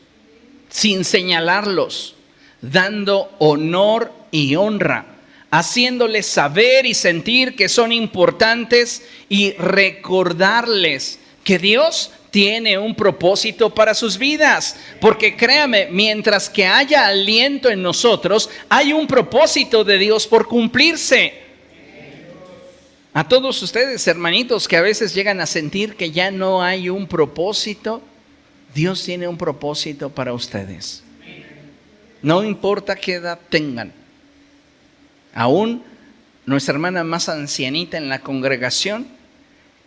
sin señalarlos, dando honor y honra, haciéndoles saber y sentir que son importantes y recordarles que Dios tiene un propósito para sus vidas. Porque créame, mientras que haya aliento en nosotros, hay un propósito de Dios por cumplirse. A todos ustedes, hermanitos, que a veces llegan a sentir que ya no hay un propósito, Dios tiene un propósito para ustedes. No importa qué edad tengan. Aún nuestra hermana más ancianita en la congregación,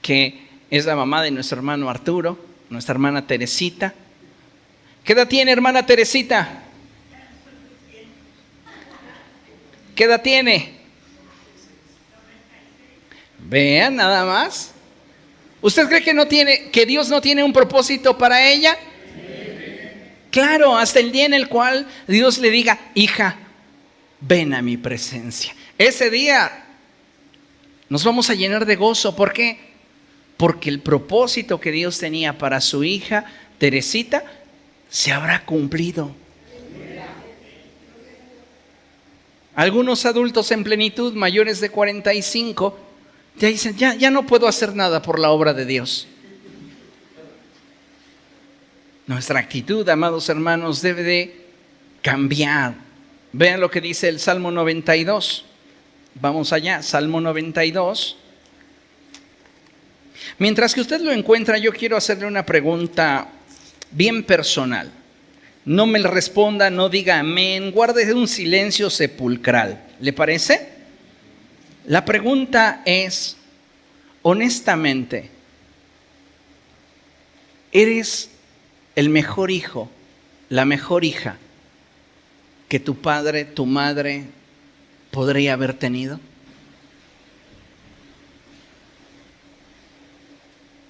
que es la mamá de nuestro hermano Arturo, nuestra hermana Teresita. ¿Qué edad tiene, hermana Teresita? ¿Qué edad tiene? Vean nada más. ¿Usted cree que Dios no tiene un propósito para ella? Claro, hasta el día en el cual Dios le diga, hija, ven a mi presencia. Ese día nos vamos a llenar de gozo. ¿Por qué? Porque el propósito que Dios tenía para su hija Teresita se habrá cumplido. Algunos adultos en plenitud, mayores de 45, ya dicen, ya no puedo hacer nada por la obra de Dios. Nuestra actitud, amados hermanos, debe de cambiar. Vean lo que dice el Salmo 92. Vamos allá, Salmo 92. Mientras que usted lo encuentra, yo quiero hacerle una pregunta bien personal. No me responda, no diga amén, guarde un silencio sepulcral. ¿Le parece? La pregunta es, honestamente, ¿eres el mejor hijo, la mejor hija que tu padre, tu madre podría haber tenido?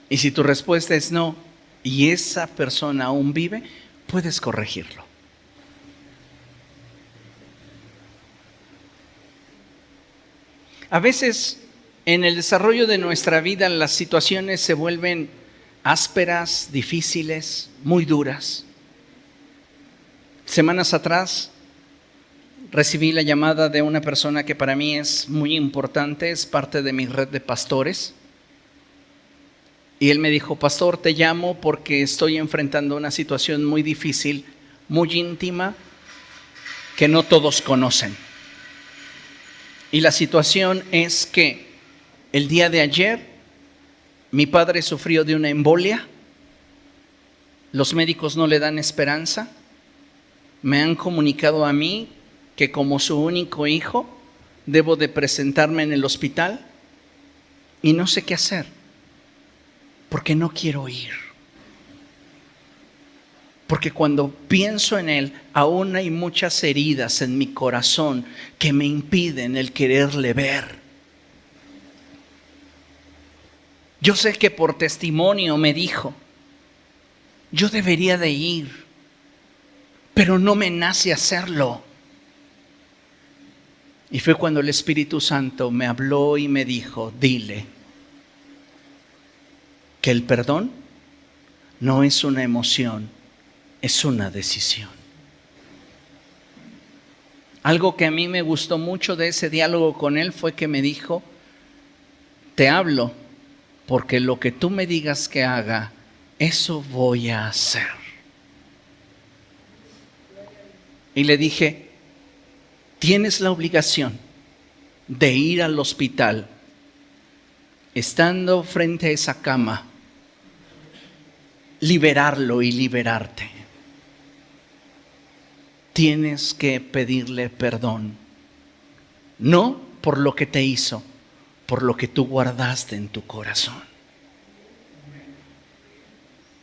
Y si tu respuesta es no, y esa persona aún vive, puedes corregirlo. A veces en el desarrollo de nuestra vida las situaciones se vuelven ásperas, difíciles, muy duras. Semanas atrás recibí la llamada de una persona que para mí es muy importante, es parte de mi red de pastores. Y él me dijo, pastor, te llamo porque estoy enfrentando una situación muy difícil, muy íntima, que no todos conocen. Y la situación es que el día de ayer mi padre sufrió de una embolia. Los médicos no le dan esperanza. Me han comunicado a mí que como su único hijo debo de presentarme en el hospital y no sé qué hacer, porque no quiero ir. Porque cuando pienso en él, aún hay muchas heridas en mi corazón que me impiden el quererle ver. Yo sé que por testimonio me dijo, yo debería de ir, pero no me nace hacerlo. Y fue cuando el Espíritu Santo me habló y me dijo, dile que el perdón no es una emoción, es una decisión. Algo que a mí me gustó mucho de ese diálogo con él fue que me dijo, te hablo porque lo que tú me digas que haga, eso voy a hacer. y le dije, tienes la obligación de ir al hospital, estando frente a esa cama, liberarlo y liberarte. Tienes que pedirle perdón, no por lo que te hizo, por lo que tú guardaste en tu corazón.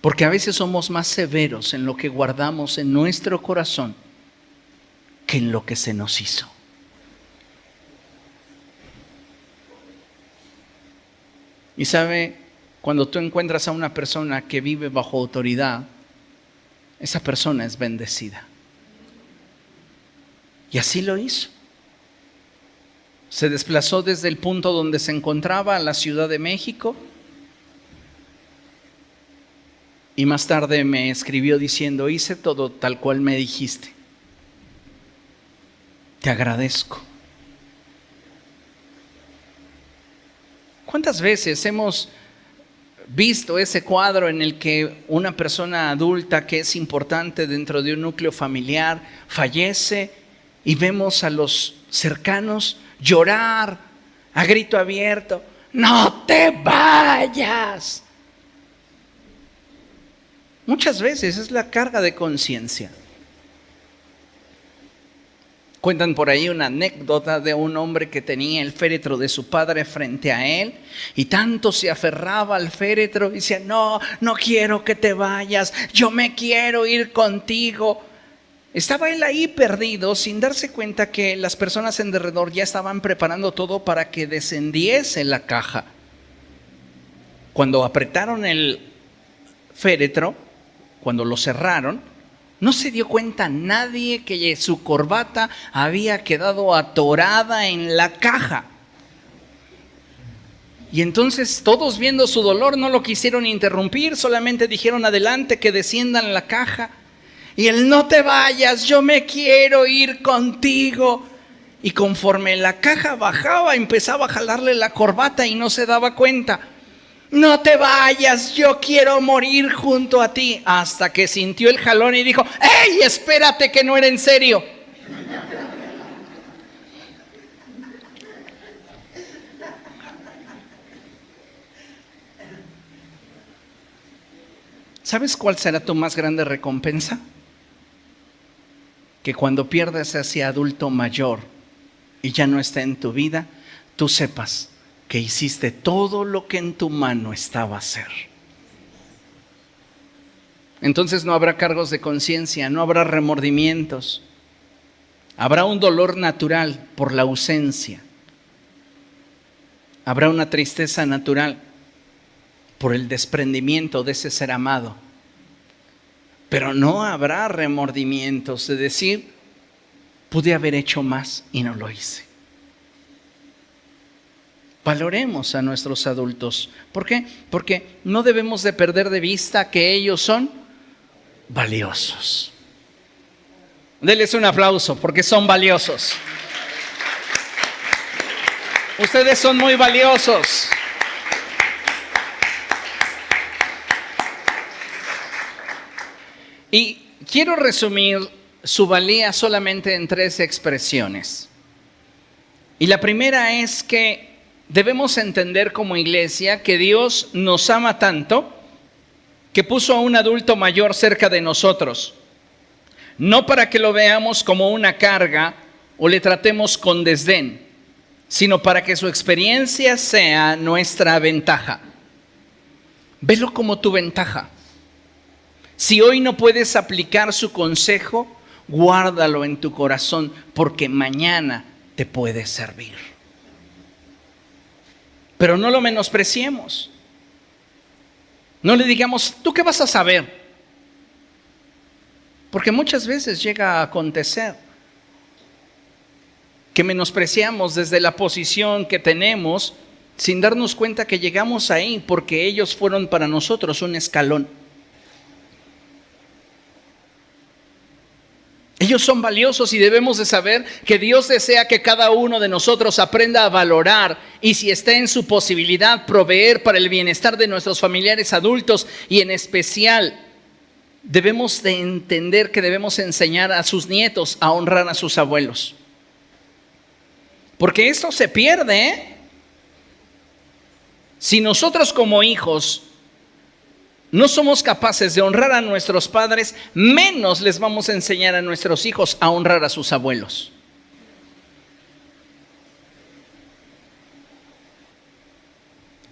Porque a veces somos más severos en lo que guardamos en nuestro corazón que en lo que se nos hizo. Y sabe, cuando tú encuentras a una persona que vive bajo autoridad, esa persona es bendecida. Y así lo hizo. Se desplazó desde el punto donde se encontraba a la Ciudad de México. Y más tarde me escribió diciendo, hice todo tal cual me dijiste. Te agradezco. ¿Cuántas veces hemos visto ese cuadro en el que una persona adulta que es importante dentro de un núcleo familiar fallece y vemos a los cercanos llorar a grito abierto, ¡no te vayas! Muchas veces es la carga de conciencia. Cuentan por ahí una anécdota de un hombre que tenía el féretro de su padre frente a él y tanto se aferraba al féretro y decía, no quiero que te vayas, yo me quiero ir contigo. Estaba él ahí perdido sin darse cuenta que las personas en derredor ya estaban preparando todo para que descendiese la caja. Cuando apretaron el féretro, cuando lo cerraron, no se dio cuenta nadie que su corbata había quedado atorada en la caja. Y entonces todos viendo su dolor no lo quisieron interrumpir, solamente dijeron adelante que desciendan la caja. Y él, no te vayas, yo me quiero ir contigo. Y conforme la caja bajaba, empezaba a jalarle la corbata y no se daba cuenta. No te vayas, yo quiero morir junto a ti. Hasta que sintió el jalón y dijo, ¡ey, espérate que no era en serio! ¿Sabes cuál será tu más grande recompensa? Que cuando pierdas a ese adulto mayor y ya no está en tu vida, tú sepas que hiciste todo lo que en tu mano estaba a hacer. Entonces no habrá cargos de conciencia, no habrá remordimientos. Habrá un dolor natural por la ausencia. Habrá una tristeza natural por el desprendimiento de ese ser amado. Pero no habrá remordimientos de decir, pude haber hecho más y no lo hice. Valoremos a nuestros adultos. ¿Por qué? Porque no debemos de perder de vista que ellos son valiosos. Denles un aplauso porque son valiosos. Ustedes son muy valiosos. Y quiero resumir su valía solamente en 3 expresiones. Y la primera es que debemos entender como iglesia que Dios nos ama tanto que puso a un adulto mayor cerca de nosotros. No para que lo veamos como una carga o le tratemos con desdén, sino para que su experiencia sea nuestra ventaja. Velo como tu ventaja. Si hoy no puedes aplicar su consejo, guárdalo en tu corazón porque mañana te puede servir. Pero no lo menospreciemos. No le digamos, ¿tú qué vas a saber? Porque muchas veces llega a acontecer que menospreciamos desde la posición que tenemos sin darnos cuenta que llegamos ahí porque ellos fueron para nosotros un escalón. Ellos son valiosos y debemos de saber que Dios desea que cada uno de nosotros aprenda a valorar y si está en su posibilidad proveer para el bienestar de nuestros familiares adultos y en especial debemos de entender que debemos enseñar a sus nietos a honrar a sus abuelos. Porque esto se pierde, ¿eh? Si nosotros como hijos no somos capaces de honrar a nuestros padres, menos les vamos a enseñar a nuestros hijos a honrar a sus abuelos.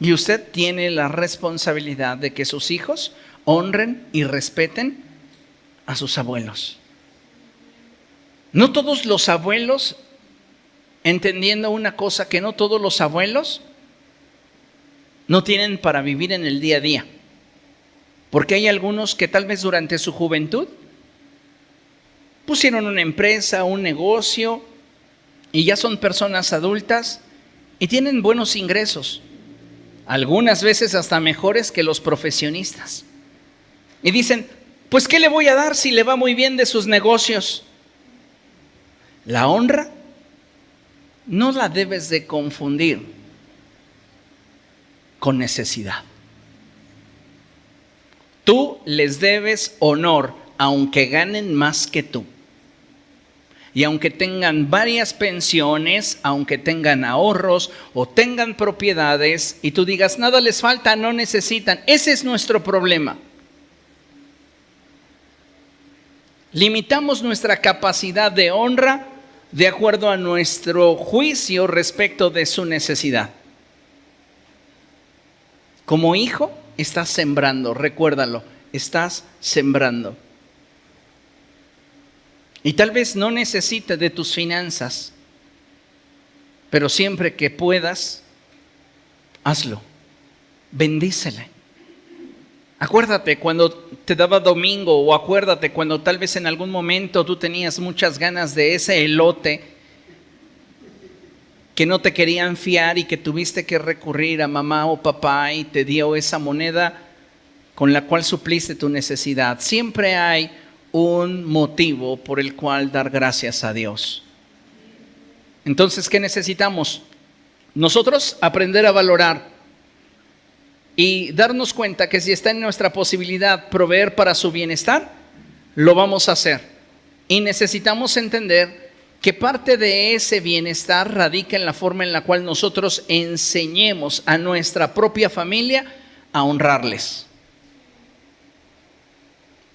Y usted tiene la responsabilidad de que sus hijos honren y respeten a sus abuelos. No todos los abuelos, entendiendo una cosa, que no todos los abuelos no tienen para vivir en el día a día. Porque hay algunos que tal vez durante su juventud pusieron una empresa, un negocio, y ya son personas adultas y tienen buenos ingresos. Algunas veces hasta mejores que los profesionistas. Y dicen, pues ¿qué le voy a dar si le va muy bien de sus negocios? La honra no la debes de confundir con necesidad. Tú les debes honor aunque ganen más que tú. Y aunque tengan varias pensiones, aunque tengan ahorros o tengan propiedades y tú digas, nada les falta, no necesitan. Ese es nuestro problema. Limitamos nuestra capacidad de honra de acuerdo a nuestro juicio respecto de su necesidad. Como hijo, estás sembrando, recuérdalo, estás sembrando. Y tal vez no necesite de tus finanzas, pero siempre que puedas, hazlo. Bendícele. Acuérdate cuando te daba domingo, o acuérdate cuando tal vez en algún momento tú tenías muchas ganas de ese elote que no te querían fiar y que tuviste que recurrir a mamá o papá y te dio esa moneda con la cual supliste tu necesidad. Siempre hay un motivo por el cual dar gracias a Dios. Entonces, ¿qué necesitamos? Nosotros aprender a valorar y darnos cuenta que si está en nuestra posibilidad proveer para su bienestar, lo vamos a hacer. Y necesitamos entender que parte de ese bienestar radica en la forma en la cual nosotros enseñemos a nuestra propia familia a honrarles.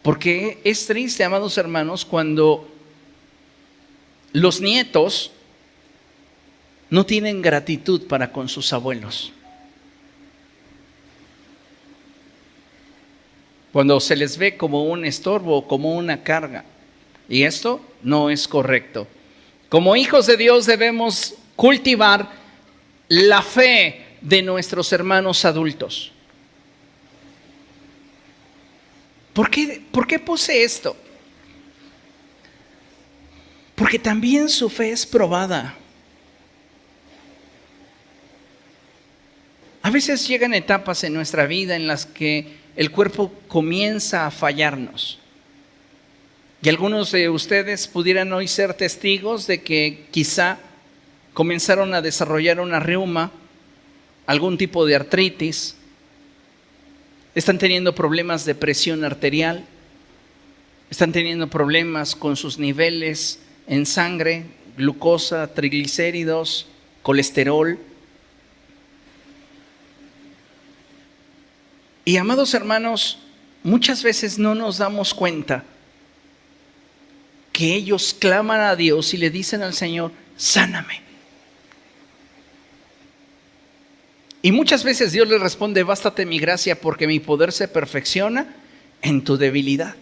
Porque es triste, amados hermanos, cuando los nietos no tienen gratitud para con sus abuelos. Cuando se les ve como un estorbo o como una carga. Y esto no es correcto. Como hijos de Dios debemos cultivar la fe de nuestros hermanos adultos. ¿Por qué puse esto? Porque también su fe es probada. A veces llegan etapas en nuestra vida en las que el cuerpo comienza a fallarnos. Y algunos de ustedes pudieran hoy ser testigos de que quizá comenzaron a desarrollar una reuma, algún tipo de artritis. Están teniendo problemas de presión arterial, están teniendo problemas con sus niveles en sangre, glucosa, triglicéridos, colesterol. Y amados hermanos, muchas veces no nos damos cuenta que ellos claman a Dios y le dicen al Señor, sáname. Y muchas veces Dios les responde, bástate mi gracia porque mi poder se perfecciona en tu debilidad.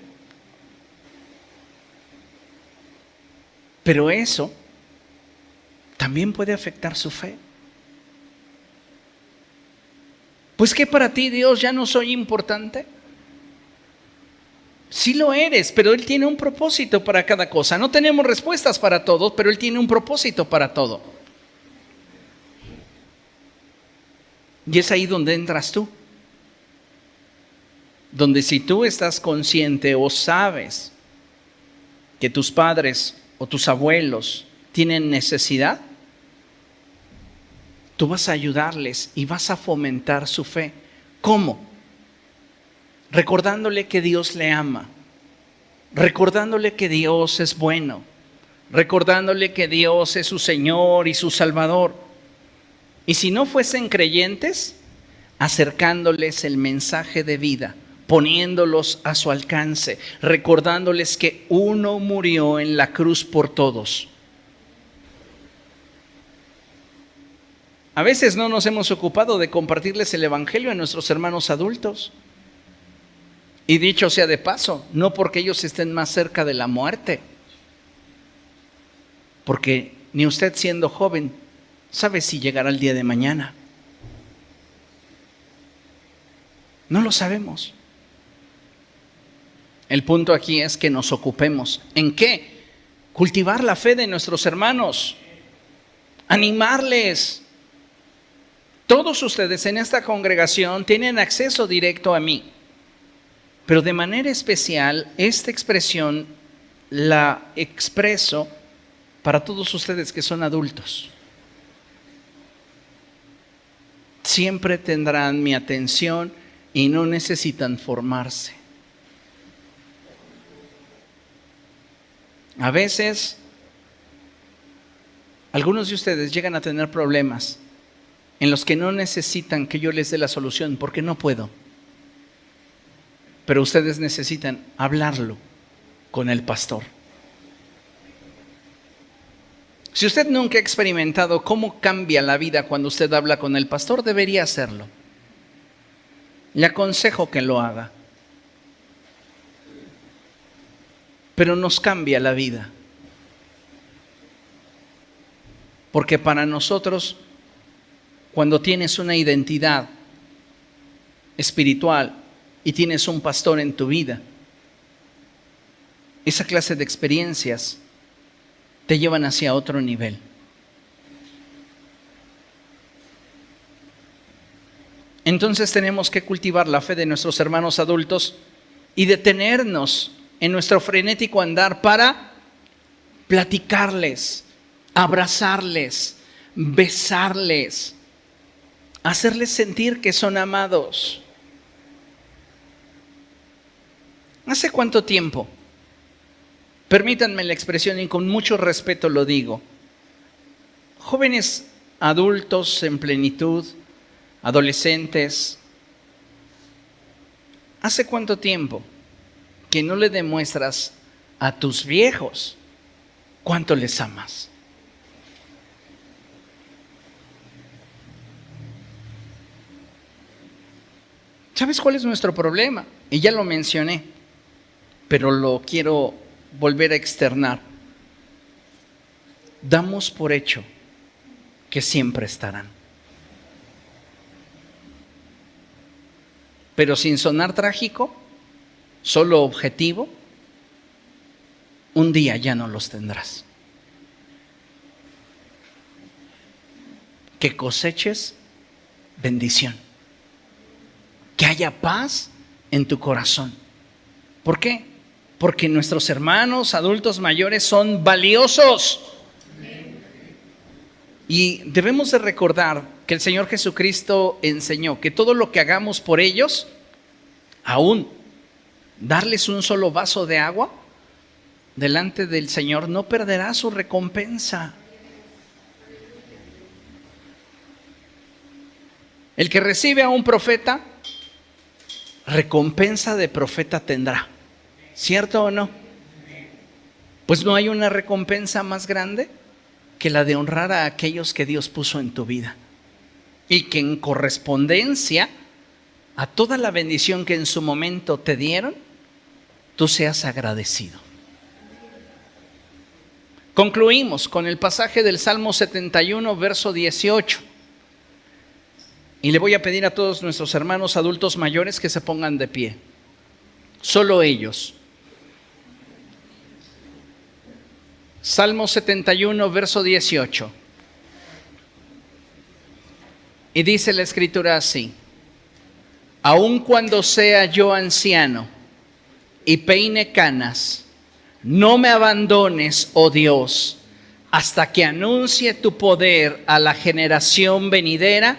Pero eso también puede afectar su fe. Pues que para ti, Dios, ya no soy importante. Sí lo eres, pero Él tiene un propósito para cada cosa. No tenemos respuestas para todo, pero Él tiene un propósito para todo. Y es ahí donde entras tú. Donde si tú estás consciente o sabes que tus padres o tus abuelos tienen necesidad, tú vas a ayudarles y vas a fomentar su fe. ¿Cómo? Recordándole que Dios le ama, recordándole que Dios es bueno, recordándole que Dios es su Señor y su Salvador. Y si no fuesen creyentes, acercándoles el mensaje de vida, poniéndolos a su alcance, recordándoles que uno murió en la cruz por todos. A veces no nos hemos ocupado de compartirles el Evangelio a nuestros hermanos adultos. Y dicho sea de paso, no porque ellos estén más cerca de la muerte, porque ni usted siendo joven sabe si llegará el día de mañana. No lo sabemos. El punto aquí es que nos ocupemos. ¿En qué? Cultivar la fe de nuestros hermanos, animarles. Todos ustedes en esta congregación tienen acceso directo a mí, pero de manera especial esta expresión la expreso para todos ustedes que son adultos. Siempre tendrán mi atención y no necesitan formarse. A veces, algunos de ustedes llegan a tener problemas en los que no necesitan que yo les dé la solución porque no puedo. Pero ustedes necesitan hablarlo con el pastor. Si usted nunca ha experimentado cómo cambia la vida cuando usted habla con el pastor, debería hacerlo. Le aconsejo que lo haga. Pero nos cambia la vida. Porque para nosotros, cuando tienes una identidad espiritual y tienes un pastor en tu vida, esa clase de experiencias te llevan hacia otro nivel. Entonces tenemos que cultivar la fe de nuestros hermanos adultos y detenernos en nuestro frenético andar para platicarles, abrazarles, besarles, hacerles sentir que son amados. ¿Hace cuánto tiempo? Permítanme la expresión y con mucho respeto lo digo. Jóvenes adultos en plenitud, adolescentes, ¿hace cuánto tiempo que no le demuestras a tus viejos cuánto les amas? ¿Sabes cuál es nuestro problema? Y ya lo mencioné, pero lo quiero volver a externar. Damos por hecho que siempre estarán. Pero sin sonar trágico, solo objetivo, un día ya no los tendrás. Que coseches bendición. Que haya paz en tu corazón. ¿Por qué? Porque nuestros hermanos adultos mayores son valiosos. Y debemos de recordar que el Señor Jesucristo enseñó que todo lo que hagamos por ellos, aún darles un solo vaso de agua delante del Señor, no perderá su recompensa. El que recibe a un profeta, recompensa de profeta tendrá. ¿Cierto o no? Pues no hay una recompensa más grande que la de honrar a aquellos que Dios puso en tu vida. Y que en correspondencia a toda la bendición que en su momento te dieron, tú seas agradecido. Concluimos con el pasaje del Salmo 71, verso 18. Y le voy a pedir a todos nuestros hermanos adultos mayores que se pongan de pie. Solo ellos. Salmo 71, verso 18. Y dice la Escritura así: aun cuando sea yo anciano y peine canas, no me abandones, oh Dios, hasta que anuncie tu poder a la generación venidera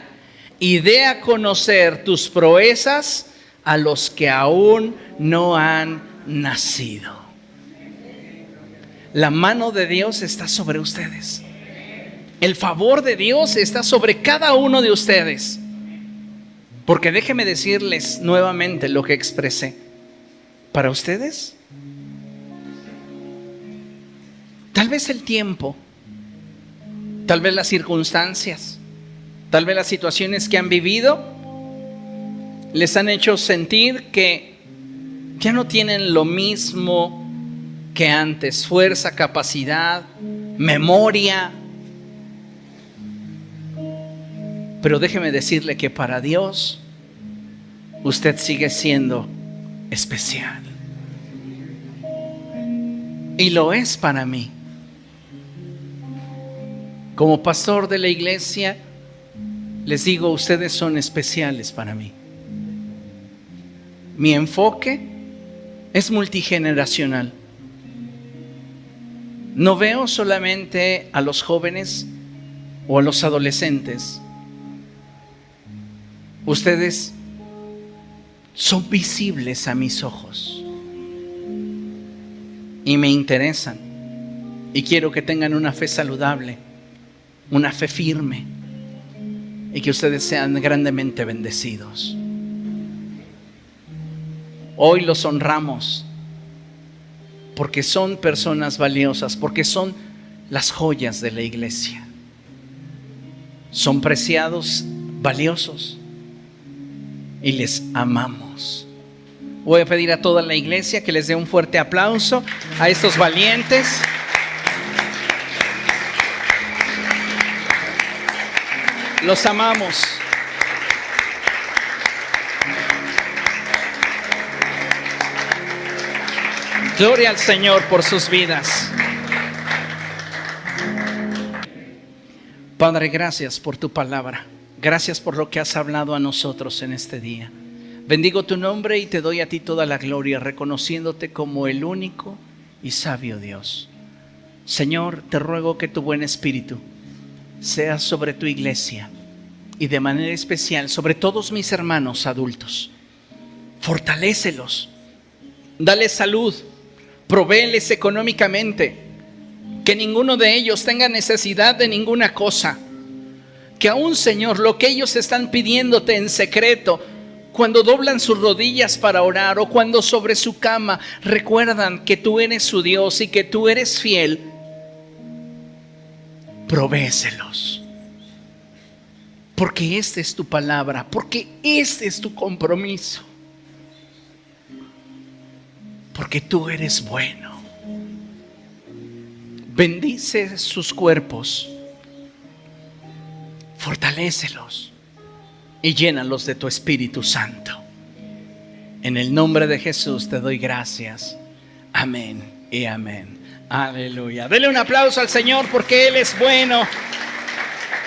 y dé a conocer tus proezas a los que aún no han nacido. La mano de Dios está sobre ustedes. El favor de Dios está sobre cada uno de ustedes. Porque déjenme decirles nuevamente lo que expresé. Para ustedes, tal vez el tiempo, tal vez las circunstancias, tal vez las situaciones que han vivido les han hecho sentir que ya no tienen lo mismo que antes, fuerza, capacidad, memoria. Pero déjeme decirle que para Dios usted sigue siendo especial. Y lo es para mí. Como pastor de la iglesia, les digo, ustedes son especiales para mí. Mi enfoque es multigeneracional. No veo solamente a los jóvenes o a los adolescentes. Ustedes son visibles a mis ojos y me interesan, y quiero que tengan una fe saludable, una fe firme, y que ustedes sean grandemente bendecidos. Hoy los honramos porque son personas valiosas, porque son las joyas de la iglesia. Son preciados, valiosos, y les amamos. Voy a pedir a toda la iglesia que les dé un fuerte aplauso a estos valientes. Los amamos. Gloria al Señor por sus vidas. Padre, gracias por tu palabra. Gracias por lo que has hablado a nosotros en este día. Bendigo tu nombre y te doy a ti toda la gloria, reconociéndote como el único y sabio Dios. Señor, te ruego que tu buen espíritu sea sobre tu iglesia y de manera especial sobre todos mis hermanos adultos. Fortalécelos, dales salud, provéeles económicamente, que ninguno de ellos tenga necesidad de ninguna cosa. Que aún, Señor, lo que ellos están pidiéndote en secreto, cuando doblan sus rodillas para orar o cuando sobre su cama recuerdan que tú eres su Dios y que tú eres fiel, provéeselos. Porque esta es tu palabra, porque este es tu compromiso. Porque tú eres bueno. Bendice sus cuerpos, fortalécelos y llénalos de tu Espíritu Santo. En el nombre de Jesús te doy gracias. Amén y amén. Aleluya. Dele un aplauso al Señor porque Él es bueno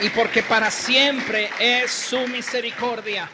y porque para siempre es su misericordia.